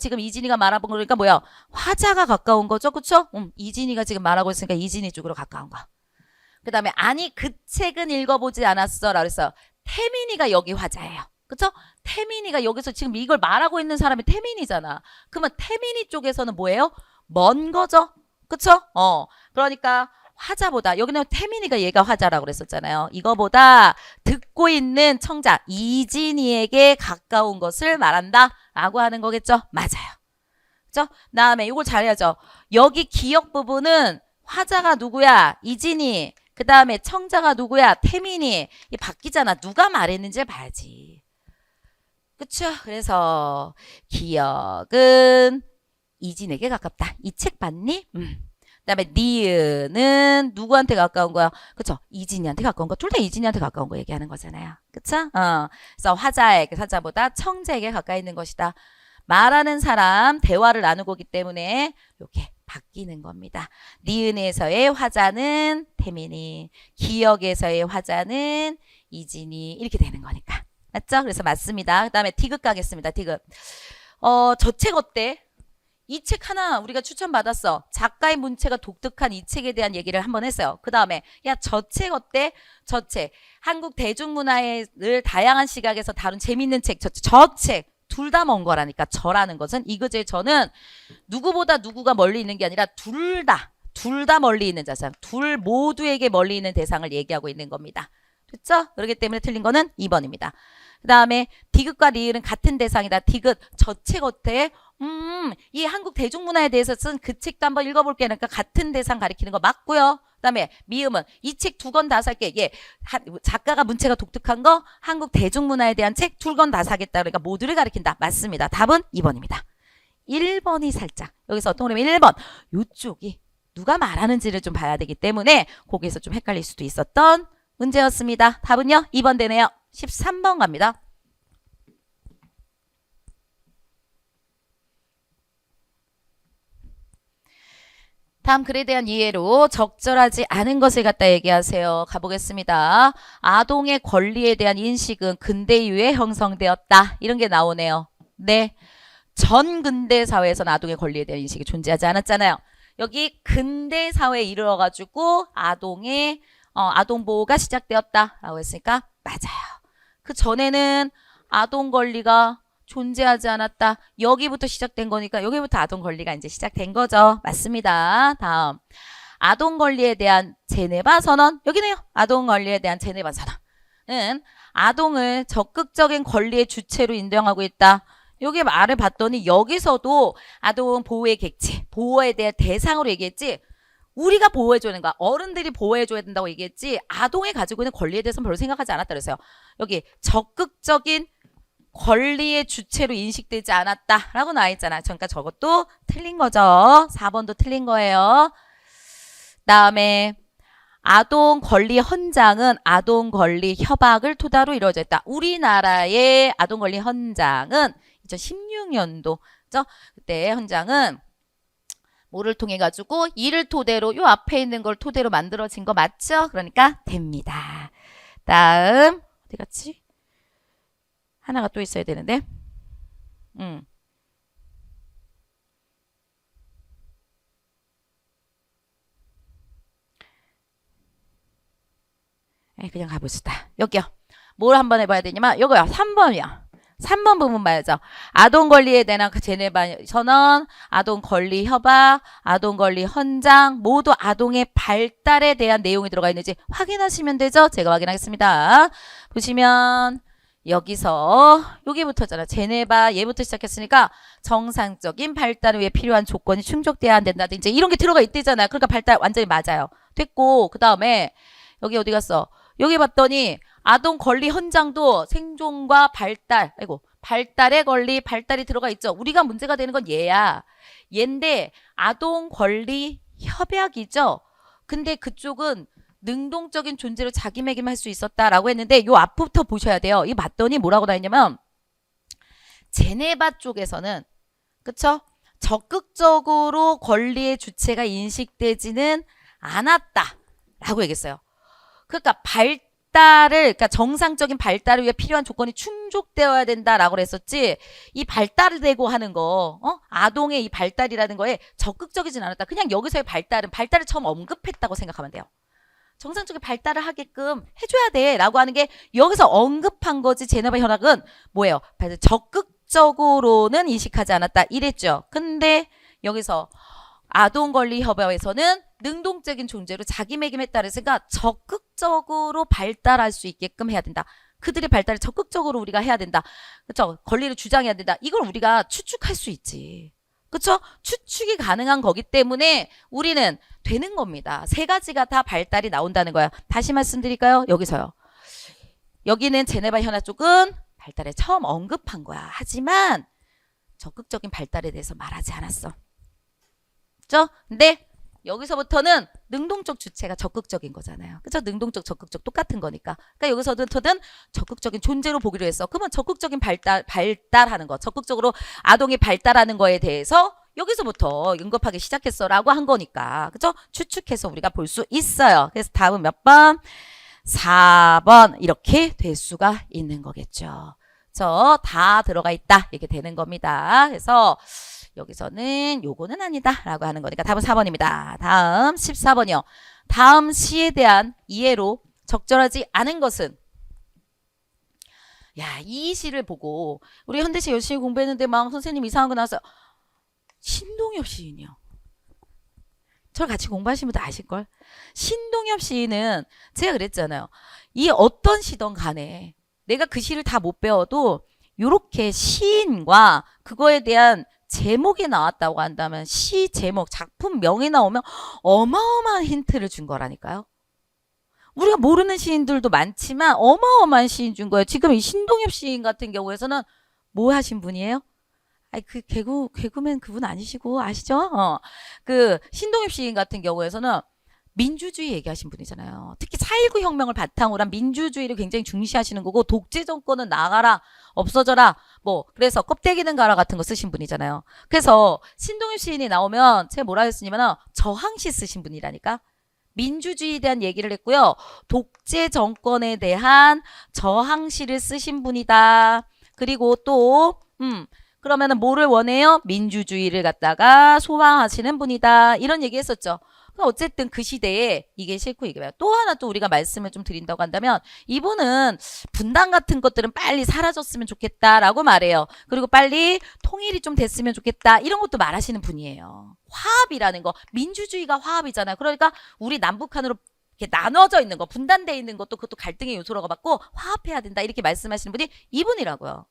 지금 이진이가 말하는 거니까 뭐야? 화자가 가까운 거죠. 그쵸? 이진이가 지금 말하고 있으니까 이진이 쪽으로 가까운 거. 그 다음에 아니 그 책은 읽어보지 않았어. 라고 그랬어요. 태민이가 여기 화자예요. 그쵸? 태민이가 여기서 지금 이걸 말하고 있는 사람이 태민이잖아. 그러면 태민이 쪽에서는 뭐예요? 먼 거죠. 그쵸? 그러니까 화자보다 여기는 태민이가 얘가 화자라고 그랬었잖아요. 이거보다 듣고 있는 청자 이진이에게 가까운 것을 말한다 라고 하는 거겠죠. 맞아요. 그죠? 다음에 이걸 잘해야죠. 여기 기억 부분은 화자가 누구야? 이진이. 그 다음에 청자가 누구야? 태민이. 이 바뀌잖아. 누가 말했는지 봐야지. 그쵸? 그래서 기억은 이진에게 가깝다. 이 책 봤니? 그다음에 니은은 누구한테 가까운 거야? 그쵸? 이진이한테 가까운 거. 둘 다 이진이한테 가까운 거 얘기하는 거잖아요. 그쵸? 그래서 화자보다 청자에게 가까이 있는 것이다. 말하는 사람 대화를 나누고 있기 때문에 이렇게 바뀌는 겁니다. 니은에서의 화자는 태민이, 기억에서의 화자는 이진이 이렇게 되는 거니까. 맞죠? 그래서 맞습니다. 그 다음에 디귿 가겠습니다. 디귿. 저 책 어때? 이 책 하나 우리가 추천받았어. 작가의 문체가 독특한 이 책에 대한 얘기를 한번 했어요. 그 다음에 야, 저 책 어때? 저 책. 한국 대중문화를 다양한 시각에서 다룬 재밌는 책. 저 책. 둘 다 먼 거라니까. 저라는 것은 이그제의 저는 누구보다 누구가 멀리 있는 게 아니라 둘 다 멀리 있는 자상. 둘 모두에게 멀리 있는 대상을 얘기하고 있는 겁니다. 됐죠? 그렇기 때문에 틀린 거는 2번입니다. 그 다음에 디귿과 리을은 같은 대상이다. 디귿, 저 책 어때? 이 한국 대중문화에 대해서 쓴 그 책도 한번 읽어볼게. 그러니까 같은 대상 가리키는 거 맞고요. 그 다음에 미음은 이 책 두 권 다 살게. 예, 작가가 문체가 독특한 거, 한국 대중문화에 대한 책 두 권 다 사겠다. 그러니까 모두를 가리킨다. 맞습니다. 답은 2번입니다. 1번이 살짝 여기서 어떤 그러면 1번 요쪽이 누가 말하는지를 좀 봐야 되기 때문에 거기에서 좀 헷갈릴 수도 있었던 문제였습니다. 답은요 2번 되네요. 13번 갑니다. 다음 글에 대한 이해로 적절하지 않은 것을 갖다 얘기하세요. 가보겠습니다. 아동의 권리에 대한 인식은 근대 이후에 형성되었다. 이런 게 나오네요. 네. 전 근대 사회에서는 아동의 권리에 대한 인식이 존재하지 않았잖아요. 여기 근대 사회에 이르러가지고 아동 보호가 시작되었다라고 했으니까 맞아요. 그 전에는 아동 권리가 존재하지 않았다. 여기부터 시작된 거니까 여기부터 아동 권리가 이제 시작된 거죠. 맞습니다. 다음 아동 권리에 대한 제네바 선언 여기네요. 아동 권리에 대한 제네바 선언은 아동을 적극적인 권리의 주체로 인정하고 있다. 여기 말을 봤더니 여기서도 아동 보호의 객체, 보호에 대한 대상으로 얘기했지 우리가 보호해줘야 되는 거야. 어른들이 보호해줘야 된다고 얘기했지 아동이 가지고 있는 권리에 대해서는 별로 생각하지 않았다 그랬어요. 여기 적극적인 권리의 주체로 인식되지 않았다라고 나와 있잖아. 그러니까 저것도 틀린 거죠. 4번도 틀린 거예요. 다음에 아동 권리 헌장은 아동 권리 협약을 토대로 이루어져 있다. 우리나라의 아동 권리 헌장은 2016년도 그때 헌장은 뭐를 통해 가지고 이를 토대로 요 앞에 있는 걸 토대로 만들어진 거 맞죠? 그러니까 됩니다. 다음 어디 갔지? 하나가 또 있어야 되는데. 그냥 가봅시다. 여기요. 뭘 한번 해봐야 되냐면 요거요. 3번이요. 3번 부분 봐야죠. 아동 권리에 대한 제네바 선언, 아동 권리 협약, 아동 권리 헌장 모두 아동의 발달에 대한 내용이 들어가 있는지 확인하시면 되죠. 제가 확인하겠습니다. 보시면 여기서 여기부터잖아. 제네바 얘부터 시작했으니까 정상적인 발달을 위해 필요한 조건이 충족돼야 된다든지 이런 게 들어가 있대잖아요. 그러니까 발달 완전히 맞아요. 됐고 그 다음에 여기 어디 갔어? 여기 봤더니 아동 권리 헌장도 생존과 발달, 발달의 권리, 발달이 들어가 있죠. 우리가 문제가 되는 건 얘야. 얘인데 아동 권리 협약이죠. 근데 그쪽은 능동적인 존재로 자기매김할 수 있었다라고 했는데 요 앞부터 보셔야 돼요. 이 봤더니 뭐라고 나있냐면 제네바 쪽에서는 그쵸? 적극적으로 권리의 주체가 인식되지는 않았다라고 얘기했어요. 그러니까 그러니까 정상적인 발달을 위해 필요한 조건이 충족되어야 된다라고 그랬었지. 이 발달되고 하는 거, 아동의 이 발달이라는 거에 적극적이진 않았다. 그냥 여기서의 발달을 처음 언급했다고 생각하면 돼요. 정상적인 발달을 하게끔 해줘야 돼라고 하는 게 여기서 언급한 거지. 제네바 협약은 뭐예요? 적극적으로는 인식하지 않았다 이랬죠. 근데 여기서 아동 권리 협약에서는 능동적인 존재로 자기매김했다 그랬으니까 적극적으로 발달할 수 있게끔 해야 된다. 그들의 발달을 적극적으로 우리가 해야 된다. 그렇죠? 권리를 주장해야 된다. 이걸 우리가 추측할 수 있지. 그렇죠? 추측이 가능한 거기 때문에 우리는 되는 겁니다. 세 가지가 다 발달이 나온다는 거야. 다시 말씀드릴까요? 여기서요. 여기는 제네바 협약 쪽은 발달에 처음 언급한 거야. 하지만 적극적인 발달에 대해서 말하지 않았어. 그렇죠? 근데 여기서부터는 능동적 주체가 적극적인 거잖아요. 그렇죠? 능동적, 적극적 똑같은 거니까. 그러니까 여기서부터는 적극적인 존재로 보기로 했어. 그러면 적극적인 발달하는 거, 적극적으로 아동이 발달하는 거에 대해서 여기서부터 언급하기 시작했어라고 한 거니까. 그렇죠? 추측해서 우리가 볼 수 있어요. 그래서 다음은 몇 번? 4번 이렇게 될 수가 있는 거겠죠. 다 들어가 있다. 이렇게 되는 겁니다. 그래서 여기서는 요거는 아니다 라고 하는 거니까 답은 4번입니다. 다음 14번이요. 다음 시에 대한 이해로 적절하지 않은 것은 야, 이 시를 보고 우리 현대시 열심히 공부했는데 막 선생님 이상한 거 나와서 신동엽 시인이요. 저를 같이 공부하신 분도 아실걸? 신동엽 시인은 제가 그랬잖아요. 이 어떤 시던 간에 내가 그 시를 다 못 배워도 요렇게 시인과 그거에 대한 제목이 나왔다고 한다면 시 제목, 작품명이 나오면 어마어마한 힌트를 준 거라니까요. 우리가 모르는 시인들도 많지만 어마어마한 시인 준 거예요. 지금 이 신동엽 시인 같은 경우에서는 뭐 하신 분이에요? 그 개그맨 그분 아니시고 아시죠? 그 신동엽 시인 같은 경우에서는 민주주의 얘기하신 분이잖아요. 특히 4.19 혁명을 바탕으로 한 민주주의를 굉장히 중시하시는 거고 독재 정권은 나가라 없어져라 뭐 그래서 껍데기는 가라 같은 거 쓰신 분이잖아요. 그래서 신동엽 시인이 나오면 제가 뭐라 했으냐면 저항시 쓰신 분이라니까. 민주주의에 대한 얘기를 했고요. 독재 정권에 대한 저항시를 쓰신 분이다. 그리고 또 그러면은 뭐를 원해요? 민주주의를 갖다가 소망하시는 분이다. 이런 얘기 했었죠. 어쨌든 그 시대에 이게 싫고 이게 또 하나 또 우리가 말씀을 좀 드린다고 한다면 이분은 분단 같은 것들은 빨리 사라졌으면 좋겠다라고 말해요. 그리고 빨리 통일이 좀 됐으면 좋겠다 이런 것도 말하시는 분이에요. 화합이라는 거 민주주의가 화합이잖아요. 그러니까 우리 남북한으로 이렇게 나눠져 있는 거 분단되어 있는 것도 그것도 갈등의 요소라고 봤고 화합해야 된다 이렇게 말씀하시는 분이 이분이라고요.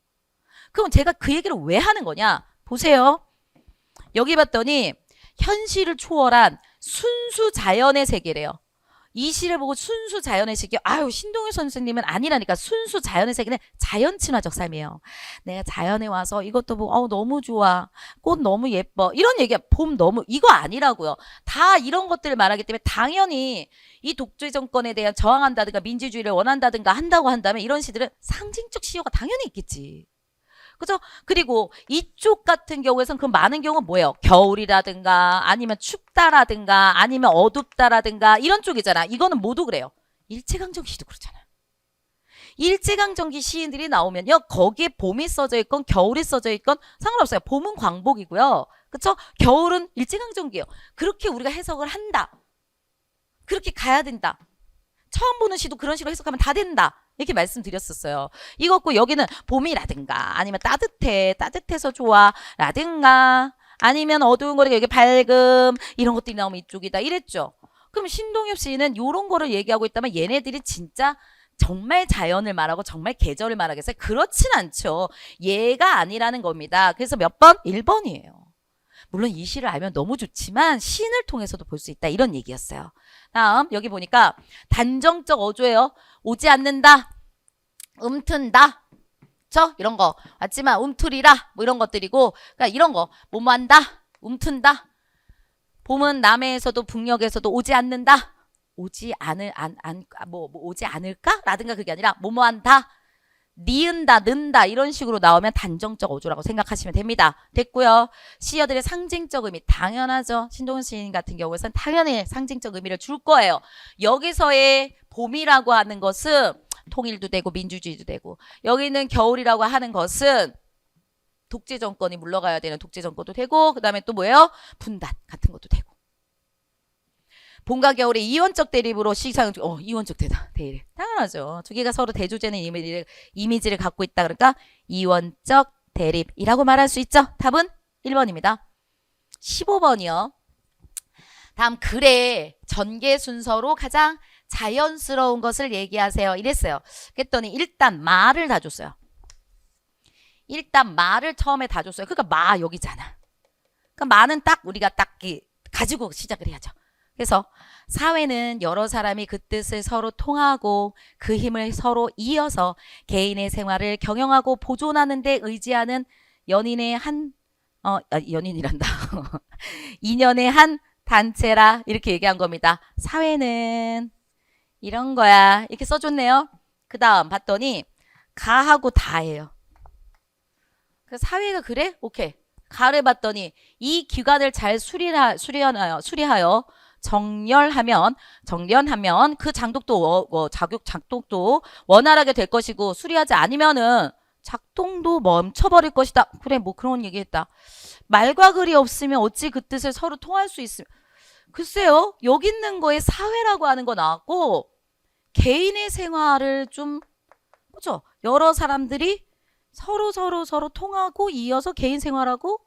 그럼 제가 그 얘기를 왜 하는 거냐 보세요. 여기 봤더니 현실을 초월한 순수 자연의 세계래요. 이 시를 보고 순수 자연의 색이 아유 신동엽 선생님은 아니라니까. 순수 자연의 색은 자연 친화적 삶이에요. 내가 자연에 와서 이것도 보고 너무 좋아. 꽃 너무 예뻐. 이런 얘기야. 봄 너무 이거 아니라고요. 다 이런 것들을 말하기 때문에 당연히 이 독재 정권에 대한 저항한다든가 민주주의를 원한다든가 한다고 한다면 이런 시들은 상징적 시효가 당연히 있겠지. 그죠? 그리고 이쪽 같은 경우에선 그 많은 경우는 뭐예요? 겨울이라든가 아니면 춥다라든가 아니면 어둡다라든가 이런 쪽이잖아. 이거는 모두 그래요. 일제강점기 시도 그렇잖아. 일제강점기 시인들이 나오면요. 거기에 봄이 써져 있건 겨울이 써져 있건 상관없어요. 봄은 광복이고요. 그쵸? 겨울은 일제강점기예요. 그렇게 우리가 해석을 한다. 그렇게 가야 된다. 처음 보는 시도 그런 식으로 해석하면 다 된다. 이렇게 말씀드렸었어요. 이것고 여기는 봄이라든가 아니면 따뜻해서 좋아 라든가 아니면 어두운 거리가 여기 밝음 이런 것들이 나오면 이쪽이다 이랬죠. 그럼 신동엽 씨는 이런 거를 얘기하고 있다면 얘네들이 진짜 정말 자연을 말하고 정말 계절을 말하겠어요? 그렇진 않죠. 얘가 아니라는 겁니다. 그래서 몇 번? 1번이에요. 물론 이 시를 알면 너무 좋지만 시인을 통해서도 볼 수 있다 이런 얘기였어요. 다음 여기 보니까 단정적 어조예요. 오지 않는다, 움튼다, 그쵸? 이런 거 왔지만 움트리라 뭐 이런 것들이고 그러니까 이런 거 뭐뭐한다, 움튼다. 봄은 남해에서도 북녘에서도 오지 않는다. 오지 오지 않을까? 라든가 그게 아니라 뭐뭐한다. 니은다, 는다 이런 식으로 나오면 단정적 어조라고 생각하시면 됩니다. 됐고요. 시어들의 상징적 의미 당연하죠. 신동훈 시인 같은 경우에는 당연히 상징적 의미를 줄 거예요. 여기서의 봄이라고 하는 것은 통일도 되고 민주주의도 되고 여기는 겨울이라고 하는 것은 독재 정권이 물러가야 되는 독재 정권도 되고 그 다음에 또 뭐예요? 분단 같은 것도 되고 봄과 겨울의 이원적 대립으로 시상 이원적 대립 당연하죠. 두 개가 서로 대조되는 이미지를 갖고 있다. 그러니까 이원적 대립이라고 말할 수 있죠. 답은 1번입니다. 15번이요. 다음 글의 전개 순서로 가장 자연스러운 것을 얘기하세요. 이랬어요. 그랬더니 일단 마를 다 줬어요. 일단 마를 처음에 다 줬어요. 그러니까 마 여기잖아. 그러니까 마는 딱 우리가 딱 가지고 시작을 해야죠. 그래서 사회는 여러 사람이 그 뜻을 서로 통하고 그 힘을 서로 이어서 개인의 생활을 경영하고 보존하는 데 의지하는 연인의 연인이란다. 인연의 한 단체라 이렇게 얘기한 겁니다. 사회는 이런 거야. 이렇게 써줬네요. 그 다음 봤더니 가하고 다예요. 그래서 사회가 그래? 오케이. 가를 봤더니 이 기관을 잘 수리하여 정렬하면 그 작동도 원활하게 될 것이고 수리하지 않으면은 작동도 멈춰버릴 것이다. 그래 뭐 그런 얘기했다. 말과 글이 없으면 어찌 그 뜻을 서로 통할 수 있으면 글쎄요. 여기 있는 거에 사회라고 하는 거 나왔고 개인의 생활을 좀 그죠? 여러 사람들이 서로 통하고 이어서 개인 생활하고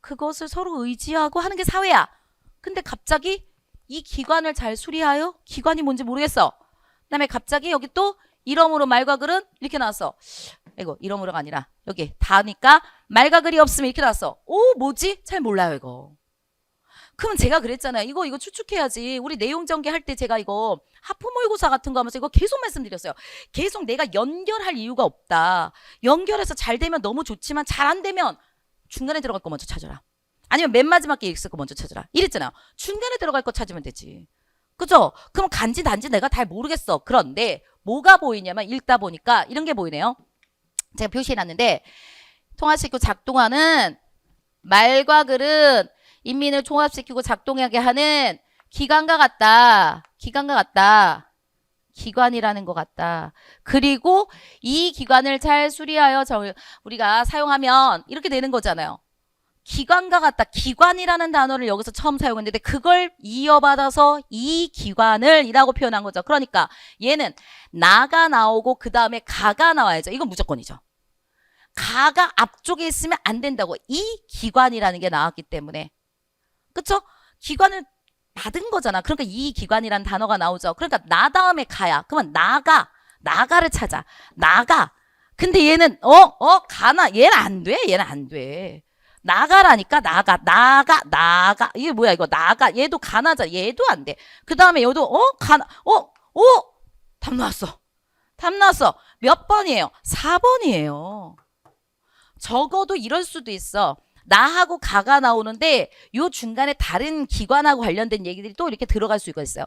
그것을 서로 의지하고 하는 게 사회야. 근데 갑자기 이 기관을 잘 수리하여 기관이 뭔지 모르겠어. 그다음에 갑자기 여기 또 이러므로 말과 글은 이렇게 나왔어. 이거 이러므로가 아니라 여기 다니까 말과 글이 없으면 이렇게 나왔어. 오 뭐지? 잘 몰라요 이거. 그럼 제가 그랬잖아요. 이거 추측해야지. 우리 내용 전개할 때 제가 이거 하프 모의고사 같은 거 하면서 이거 계속 말씀드렸어요. 계속 내가 연결할 이유가 없다. 연결해서 잘 되면 너무 좋지만 잘 안 되면 중간에 들어갈 거 먼저 찾아라. 아니면 맨 마지막 게 있을 거 먼저 찾아라. 이랬잖아요. 중간에 들어갈 거 찾으면 되지. 그죠? 그럼 간지 단지 내가 잘 모르겠어. 그런데 뭐가 보이냐면 읽다 보니까 이런 게 보이네요. 제가 표시해놨는데 통합시키고 작동하는 말과 글은 인민을 종합시키고 작동하게 하는 기관과 같다. 기관이라는 것 같다. 그리고 이 기관을 잘 수리하여 우리가 사용하면 이렇게 되는 거잖아요. 기관과 같다. 기관이라는 단어를 여기서 처음 사용했는데 그걸 이어받아서 이 기관을 이라고 표현한 거죠. 그러니까 얘는 나가 나오고 그 다음에 가가 나와야죠. 이건 무조건이죠. 가가 앞쪽에 있으면 안 된다고. 이 기관이라는 게 나왔기 때문에. 그쵸? 기관을 받은 거잖아. 그러니까 이 기관이라는 단어가 나오죠. 그러니까 나 다음에 가야. 그러면 나가를 찾아. 나가. 근데 얘는 가나 얘는 안 돼. 나가라니까 나가. 이게 뭐야 이거 나가. 얘도 가나잖아. 얘도 안 돼. 그 다음에 얘도 가나 답 나왔어. 답 나왔어. 몇 번이에요? 4번이에요. 적어도 이럴 수도 있어. 나하고 가가 나오는데 요 중간에 다른 기관하고 관련된 얘기들이 또 이렇게 들어갈 수가 있어요.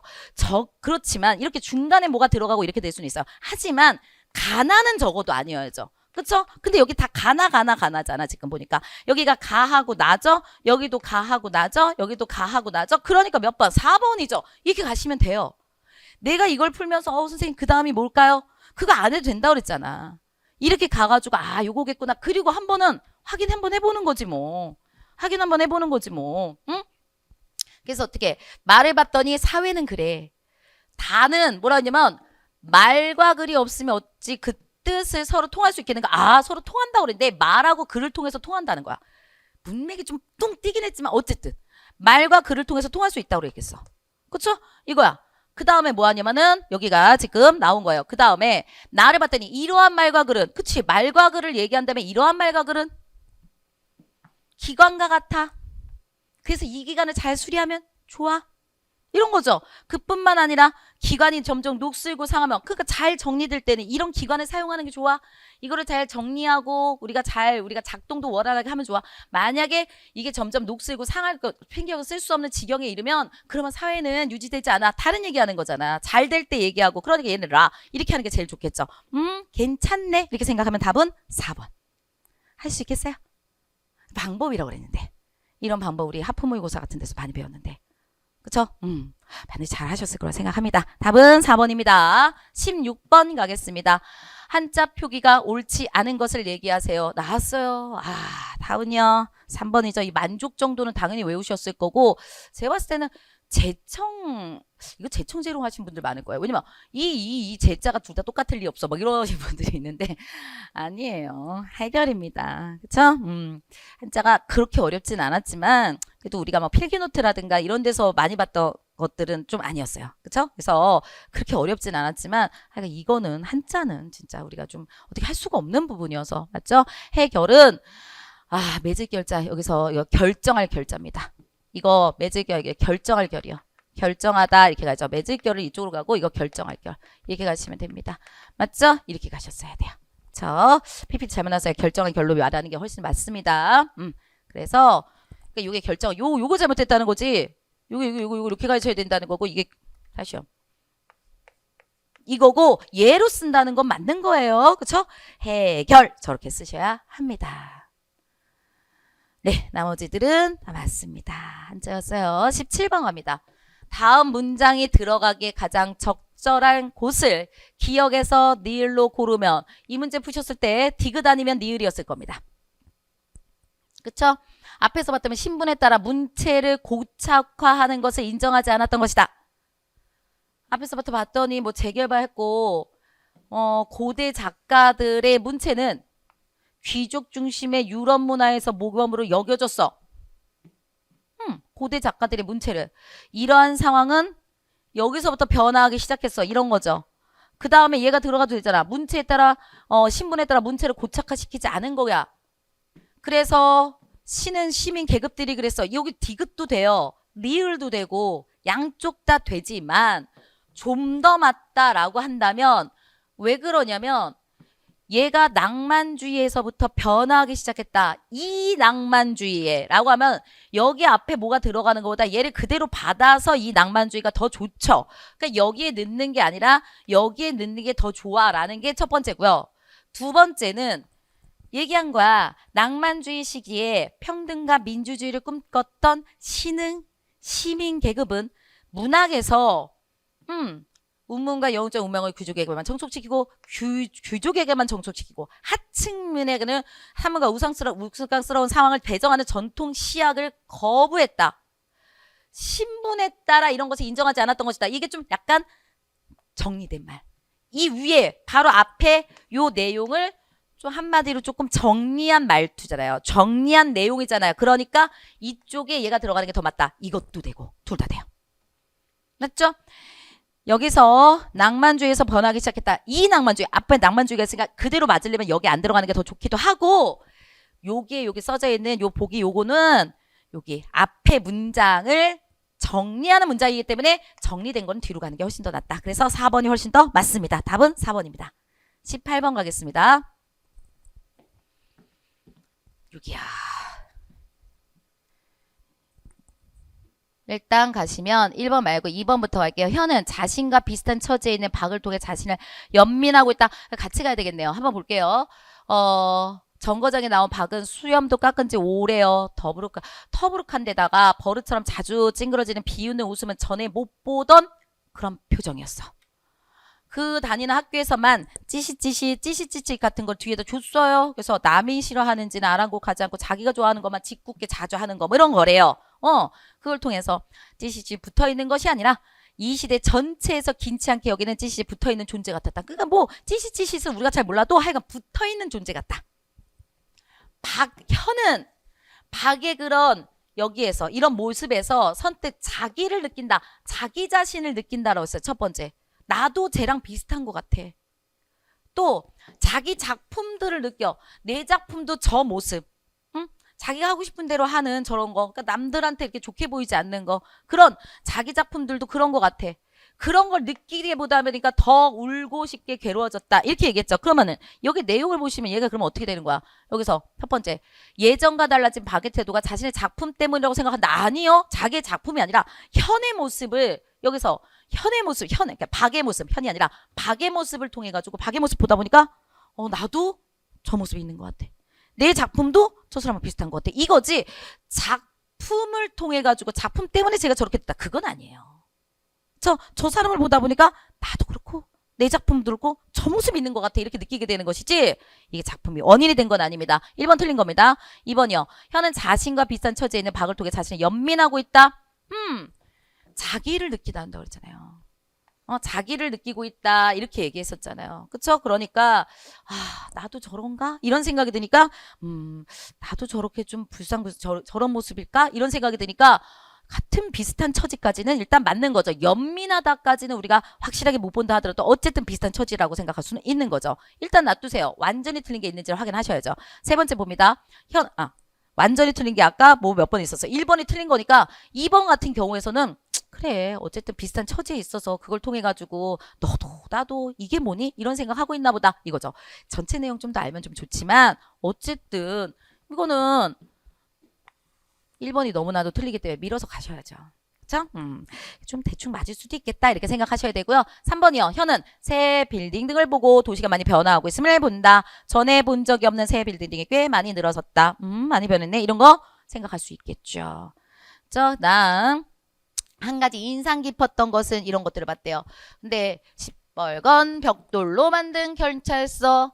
그렇지만 이렇게 중간에 뭐가 들어가고 이렇게 될 수는 있어요. 하지만 가나는 적어도 아니어야죠. 그쵸? 근데 여기 다 가나잖아. 지금 보니까 여기가 가하고 나죠. 여기도 가하고 나죠. 여기도 가하고 나죠. 그러니까 몇 번? 4번이죠. 이렇게 가시면 돼요. 내가 이걸 풀면서 선생님 그 다음이 뭘까요? 그거 안 해도 된다고 그랬잖아. 이렇게 가가지고 요거겠구나. 그리고 한 번은 확인 한번 해보는 거지 뭐. 확인 한번 해보는 거지 뭐. 응? 그래서 어떻게 말을 봤더니 사회는 그래. 다는 뭐라 하냐면 말과 글이 없으면 어찌 그 뜻을 서로 통할 수 있겠는가. 서로 통한다고 그랬는데 말하고 글을 통해서 통한다는 거야. 문맥이 좀 뚱 뛰긴 했지만 어쨌든 말과 글을 통해서 통할 수 있다고 그랬겠어. 그쵸? 이거야. 그 다음에 뭐 하냐면은 여기가 지금 나온 거예요. 그 다음에 나를 봤더니 이러한 말과 글은 그치 말과 글을 얘기한다면 이러한 말과 글은 기관과 같아. 그래서 이 기관을 잘 수리하면 좋아. 이런 거죠. 그뿐만 아니라 기관이 점점 녹슬고 상하면 그러니까 잘 정리될 때는 이런 기관을 사용하는 게 좋아. 이거를 잘 정리하고 우리가 작동도 원활하게 하면 좋아. 만약에 이게 점점 녹슬고 상할 것 핑계고 쓸 수 없는 지경에 이르면 그러면 사회는 유지되지 않아. 다른 얘기하는 거잖아. 잘 될 때 얘기하고 그러니까 얘는 이렇게 하는 게 제일 좋겠죠. 괜찮네 이렇게 생각하면 답은 4번. 할 수 있겠어요? 방법이라고 그랬는데 이런 방법 우리 하프모의고사 같은 데서 많이 배웠는데 그쵸? 반드시 잘 하셨을 거라 생각합니다. 답은 4번입니다. 16번 가겠습니다. 한자 표기가 옳지 않은 것을 얘기하세요. 나왔어요. 답은요. 3번이죠. 이 만족 정도는 당연히 외우셨을 거고 제가 봤을 때는 이거 재청제로 하신 분들 많을 거예요. 왜냐면 이 제자가 둘 다 똑같을 리 없어. 막 이러신 분들이 있는데 아니에요. 해결입니다. 그쵸? 한자가 그렇게 어렵진 않았지만 그래도 우리가 뭐 필기노트라든가 이런 데서 많이 봤던 것들은 좀 아니었어요. 그쵸? 그래서 그렇게 어렵진 않았지만 이거는 한자는 진짜 우리가 좀 어떻게 할 수가 없는 부분이어서 맞죠? 해결은 매질결자 여기서 이거 결정할 결자입니다. 이거 매질결 결정할 결이요. 결정하다 이렇게 가죠. 매질결을 이쪽으로 가고 이거 결정할 결 이렇게 가시면 됩니다. 맞죠? 이렇게 가셨어야 돼요. PPT 잘못 나왔어요. 결정할 결로 말하는 게 훨씬 맞습니다. 그래서 요게 결정 요거 잘못됐다는 거지. 요거 이렇게 가셔야 된다는 거고 이게 다시요. 이거고 예로 쓴다는 건 맞는 거예요. 그쵸? 해결 저렇게 쓰셔야 합니다. 네, 나머지들은 다 맞습니다. 한자였어요. 17번 갑니다. 다음 문장이 들어가기에 가장 적절한 곳을 기억해서 니을로 고르면 이 문제 푸셨을 때 디귿 아니면 니을이었을 겁니다. 그쵸? 앞에서 봤다면 신분에 따라 문체를 고착화하는 것을 인정하지 않았던 것이다. 앞에서부터 봤더니 뭐 재개발했고 고대 작가들의 문체는 귀족 중심의 유럽 문화에서 모범으로 여겨졌어. 고대 작가들의 문체를. 이러한 상황은 여기서부터 변화하기 시작했어. 이런 거죠. 그 다음에 얘가 들어가도 되잖아. 문체에 따라 신분에 따라 문체를 고착화시키지 않은 거야. 그래서 시는 시민 계급들이 그랬어. 여기 디귿도 돼요. 리을도 되고 양쪽 다 되지만 좀 더 맞다라고 한다면 왜 그러냐면 얘가 낭만주의에서부터 변화하기 시작했다. 이 낭만주의에 라고 하면 여기 앞에 뭐가 들어가는 것보다 얘를 그대로 받아서 이 낭만주의가 더 좋죠. 그러니까 여기에 넣는 게 아니라 여기에 넣는 게 더 좋아라는 게 첫 번째고요. 두 번째는 얘기한 거야. 낭만주의 시기에 평등과 민주주의를 꿈꿨던 시민 계급은 문학에서 운문과 영웅적 운명을 귀족에게만 정촉시키고 귀족에게만 정촉시키고 하층민에게는 사문과 우스꽝스러운 상황을 배정하는 전통 시학을 거부했다. 신분에 따라 이런 것을 인정하지 않았던 것이다. 이게 좀 약간 정리된 말. 이 위에 바로 앞에 요 내용을 좀 한마디로 조금 정리한 말투잖아요. 정리한 내용이잖아요. 그러니까 이쪽에 얘가 들어가는 게 더 맞다. 이것도 되고 둘 다 돼요. 맞죠? 여기서 낭만주의에서 변하기 시작했다. 이 낭만주의, 앞에 낭만주의가 있으니까 그대로 맞으려면 여기 안 들어가는 게 더 좋기도 하고 여기에 여기 써져 있는 요 보기 요거는 여기 앞에 문장을 정리하는 문장이기 때문에 정리된 건 뒤로 가는 게 훨씬 더 낫다. 그래서 4번이 훨씬 더 맞습니다. 답은 4번입니다. 18번 가겠습니다. 6이야. 일단 가시면 1번 말고 2번부터 갈게요. 현은 자신과 비슷한 처지에 있는 박을 통해 자신을 연민하고 있다. 같이 가야 되겠네요. 한번 볼게요. 정거장에 나온 박은 수염도 깎은 지 오래요. 터부룩한 데다가 버릇처럼 자주 찡그러지는 비웃는 웃음은 전에 못 보던 그런 표정이었어. 그 다니는 학교에서만 찌시찌시 같은 걸 뒤에다 줬어요. 그래서 남이 싫어하는지는 아랑곳하지 않고 자기가 좋아하는 것만 짓궂게 자주 하는 거 뭐 이런 거래요. 그걸 통해서 찌시찌 붙어있는 것이 아니라 이 시대 전체에서 긴치 않게 여기는 찌시찌 붙어있는 존재 같았다. 그러니까 뭐 찌시찌시는 우리가 잘 몰라도 하여간 붙어있는 존재 같다. 현은 박의 그런 여기에서 이런 모습에서 선뜻 자기를 느낀다. 자기 자신을 느낀다라고 했어요. 첫 번째. 나도 쟤랑 비슷한 것 같아. 또 자기 작품들을 느껴. 내 작품도 저 모습. 응? 자기가 하고 싶은 대로 하는 저런 거. 그러니까 남들한테 이렇게 좋게 보이지 않는 거. 그런 자기 작품들도 그런 것 같아. 그런 걸 느끼게 보다 보니까 더 울고 싶게 괴로워졌다. 이렇게 얘기했죠. 그러면은 여기 내용을 보시면 얘가 그러면 어떻게 되는 거야? 여기서 첫 번째, 예전과 달라진 박의 태도가 자신의 작품 때문이라고 생각한다. 아니요. 자기의 작품이 아니라 현의 모습을 여기서 현의 모습, 그러니까 박의 모습, 현이 아니라 박의 모습을 통해 가지고 박의 모습 보다 보니까 나도 저 모습이 있는 것 같아. 내 작품도 저 사람하고 비슷한 것 같아. 이거지. 작품을 통해 가지고 작품 때문에 제가 저렇게 됐다. 그건 아니에요. 저 사람을 보다 보니까 나도 그렇고 내 작품도 그렇고 저 모습이 있는 것 같아. 이렇게 느끼게 되는 것이지 이게 작품이 원인이 된 건 아닙니다. 1번 틀린 겁니다. 2번이요. 현은 자신과 비슷한 처지에 있는 박을 통해 자신을 연민하고 있다. 자기를 느끼다 한다고 그랬잖아요. 자기를 느끼고 있다 이렇게 얘기했었잖아요. 그쵸? 그러니까 나도 저런가? 이런 생각이 드니까 나도 저렇게 좀 저런 모습일까? 이런 생각이 드니까 같은 비슷한 처지까지는 일단 맞는 거죠. 연민하다까지는 우리가 확실하게 못 본다 하더라도 어쨌든 비슷한 처지라고 생각할 수는 있는 거죠. 일단 놔두세요. 완전히 틀린 게 있는지를 확인하셔야죠. 세 번째 봅니다. 완전히 틀린 게 아까 뭐 몇 번 있었어요. 1번이 틀린 거니까 2번 같은 경우에서는 그래 어쨌든 비슷한 처지에 있어서 그걸 통해 가지고 너도 나도 이게 뭐니? 이런 생각하고 있나 보다 이거죠. 전체 내용 좀 더 알면 좀 좋지만 어쨌든 이거는 1번이 너무나도 틀리기 때문에 밀어서 가셔야죠. 그쵸? 좀 대충 맞을 수도 있겠다 이렇게 생각하셔야 되고요. 3번이요. 현은 새 빌딩 등을 보고 도시가 많이 변화하고 있음을 본다. 전에 본 적이 없는 새 빌딩이 꽤 많이 늘어섰다. 많이 변했네. 이런 거 생각할 수 있겠죠. 난 한 가지 인상 깊었던 것은 이런 것들을 봤대요. 근데 시뻘건 벽돌로 만든 경찰서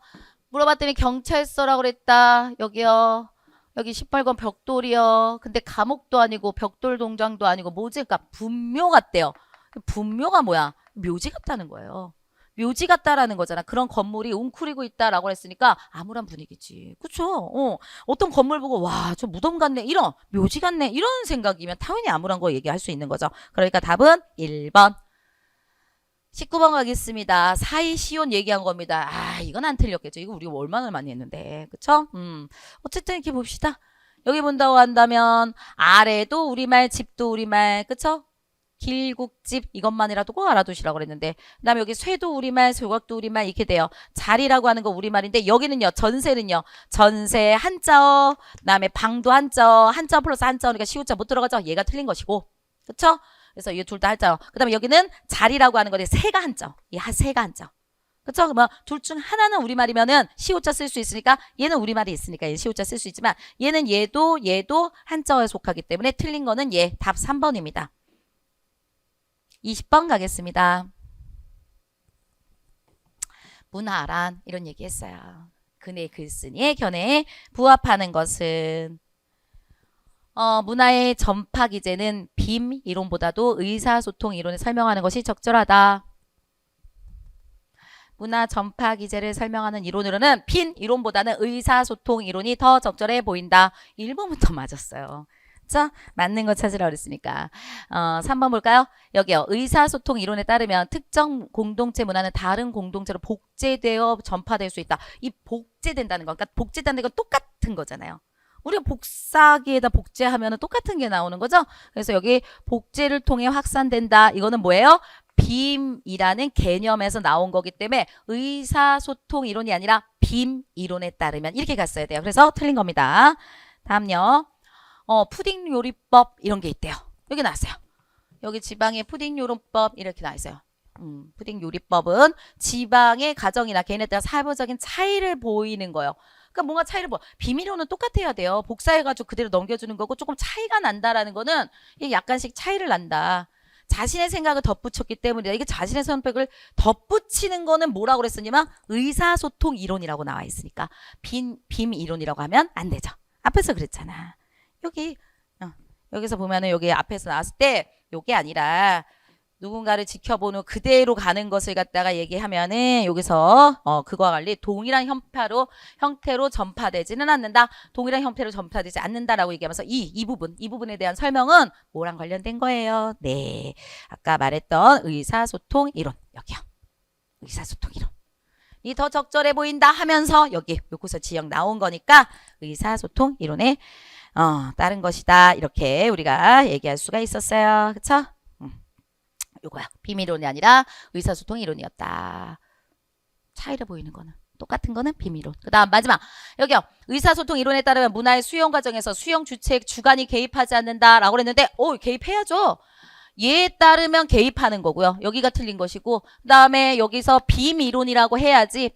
물어봤더니 경찰서라고 그랬다. 여기요. 여기 시뻘건 벽돌이요. 근데 감옥도 아니고 벽돌 동장도 아니고 뭐지? 그러니까 분묘 같대요. 분묘가 뭐야? 묘지 같다는 거예요. 묘지 같다라는 거잖아. 그런 건물이 웅크리고 있다라고 했으니까 암울한 분위기지. 그쵸? 어떤 건물 보고 와, 저 무덤 같네. 이런 묘지 같네. 이런 생각이면 당연히 암울한 거 얘기할 수 있는 거죠. 그러니까 답은 1번. 19번 가겠습니다. 사이시온 얘기한 겁니다. 이건 안 틀렸겠죠. 이거 우리가 얼마나 많이 했는데. 그쵸? 어쨌든 이렇게 봅시다. 여기 본다고 한다면 아래도 우리말, 집도 우리말. 그쵸? 길국집 이것만이라도 꼭 알아두시라고 그랬는데 그 다음에 여기 쇠도 우리말, 소각도 우리말 이렇게 돼요. 자리라고 하는 거 우리말인데 여기는요. 전세는요. 전세 한자어, 그 다음에 방도 한자어, 한자어 플러스 한자어니까 시우자 못 들어가죠. 얘가 틀린 것이고. 그쵸? 그래서 이 둘 다 한자어. 그 다음에 여기는 자리라고 하는 거데 새가 한자어. 새가 한자어. 그쵸? 그러면 둘 중 하나는 우리말이면은 시호자 쓸 수 있으니까 얘는 우리말이 있으니까 얘는 시호자 쓸 수 있지만 얘도 한자어에 속하기 때문에 틀린 거는 얘. 답 3번입니다. 20번 가겠습니다. 문화란 이런 얘기 했어요. 그네 글쓴이의 견해에 부합하는 것은 문화의 전파 기제는 빔 이론보다도 의사소통 이론을 설명하는 것이 적절하다. 문화 전파 기제를 설명하는 이론으로는 빈 이론보다는 의사소통 이론이 더 적절해 보인다. 1번부터 맞았어요. 자, 맞는 거 찾으라 그랬으니까 3번 볼까요? 여기요. 의사소통 이론에 따르면 특정 공동체 문화는 다른 공동체로 복제되어 전파될 수 있다. 이 복제된다는 거, 그러니까 복제된다는 건 같은 거잖아요. 우리가 복사기에다 복제하면 똑같은 게 나오는 거죠. 그래서 여기 복제를 통해 확산된다. 이거는 뭐예요? 빔이라는 개념에서 나온 거기 때문에 의사소통 이론이 아니라 빔 이론에 따르면 이렇게 갔어야 돼요. 그래서 틀린 겁니다. 다음요. 푸딩 요리법 이런 게 있대요. 여기 나왔어요. 여기 지방의 푸딩 요리법 이렇게 나와 있어요. 푸딩 요리법은 지방의 가정이나 개인에 따라 사회적인 차이를 보이는 거예요. 그러니까 뭔가 차이를 비밀로는 똑같아야 돼요. 복사해가지고 그대로 넘겨주는 거고 조금 차이가 난다라는 거는 이게 약간씩 차이를 난다. 자신의 생각을 덧붙였기 때문에 이게 자신의 선택을 덧붙이는 거는 뭐라고 그랬었냐면 의사소통 이론이라고 나와 있으니까 빔 이론이라고 하면 안 되죠. 앞에서 그랬잖아. 여기서 보면은 여기 앞에서 나왔을 때 요게 아니라 누군가를 지켜보는 그대로 가는 것을 갖다가 얘기하면은 여기서 그거와 달리 동일한 형태로 전파되지는 않는다. 동일한 형태로 전파되지 않는다라고 얘기하면서 이 부분에 대한 설명은 뭐랑 관련된 거예요? 네. 아까 말했던 의사소통 이론. 여기요. 의사소통 이론. 이 더 적절해 보인다 하면서 여기 요코서 지역 나온 거니까 의사소통 이론에 따른 것이다. 이렇게 우리가 얘기할 수가 있었어요. 그쵸? 요거야. 비밀론이 아니라 의사소통 이론이었다. 차이를 보이는 거는 똑같은 거는 비밀론. 그 다음 마지막 여기요. 의사소통 이론에 따르면 문화의 수용 과정에서 수용 주체의 주관이 개입하지 않는다라고 그랬는데 개입해야죠. 얘에 따르면 개입하는 거고요. 여기가 틀린 것이고 그 다음에 여기서 비밀론이라고 해야지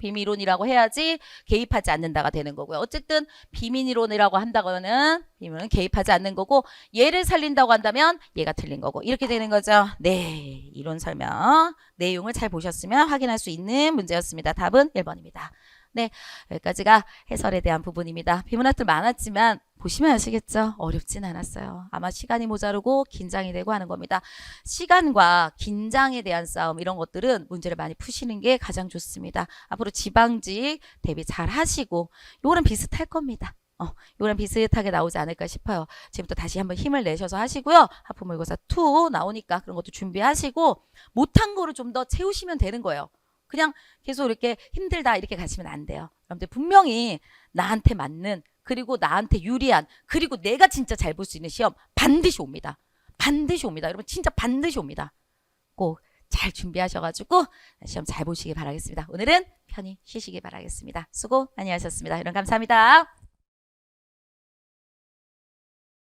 개입하지 않는다가 되는 거고요. 어쨌든 비밀론이라고 한다고는 비밀은 개입하지 않는 거고 얘를 살린다고 한다면 얘가 틀린 거고 이렇게 되는 거죠. 네, 이론 설명 내용을 잘 보셨으면 확인할 수 있는 문제였습니다. 답은 1번입니다. 네, 여기까지가 해설에 대한 부분입니다. 비문학들 많았지만 보시면 아시겠죠? 어렵진 않았어요. 아마 시간이 모자르고 긴장이 되고 하는 겁니다. 시간과 긴장에 대한 싸움 이런 것들은 문제를 많이 푸시는 게 가장 좋습니다. 앞으로 지방직 대비 잘 하시고 요거는 비슷할 겁니다. 요거는 비슷하게 나오지 않을까 싶어요. 지금부터 다시 한번 힘을 내셔서 하시고요. 하프모의고사 2 나오니까 그런 것도 준비하시고 못한 거를 좀 더 채우시면 되는 거예요. 그냥 계속 이렇게 힘들다 이렇게 가시면 안 돼요. 여러분들 분명히 나한테 맞는 그리고 나한테 유리한 그리고 내가 진짜 잘 볼 수 있는 시험 반드시 옵니다. 반드시 옵니다. 여러분 진짜 반드시 옵니다. 꼭 잘 준비하셔가지고 시험 잘 보시기 바라겠습니다. 오늘은 편히 쉬시기 바라겠습니다. 수고 많이 하셨습니다. 여러분 감사합니다.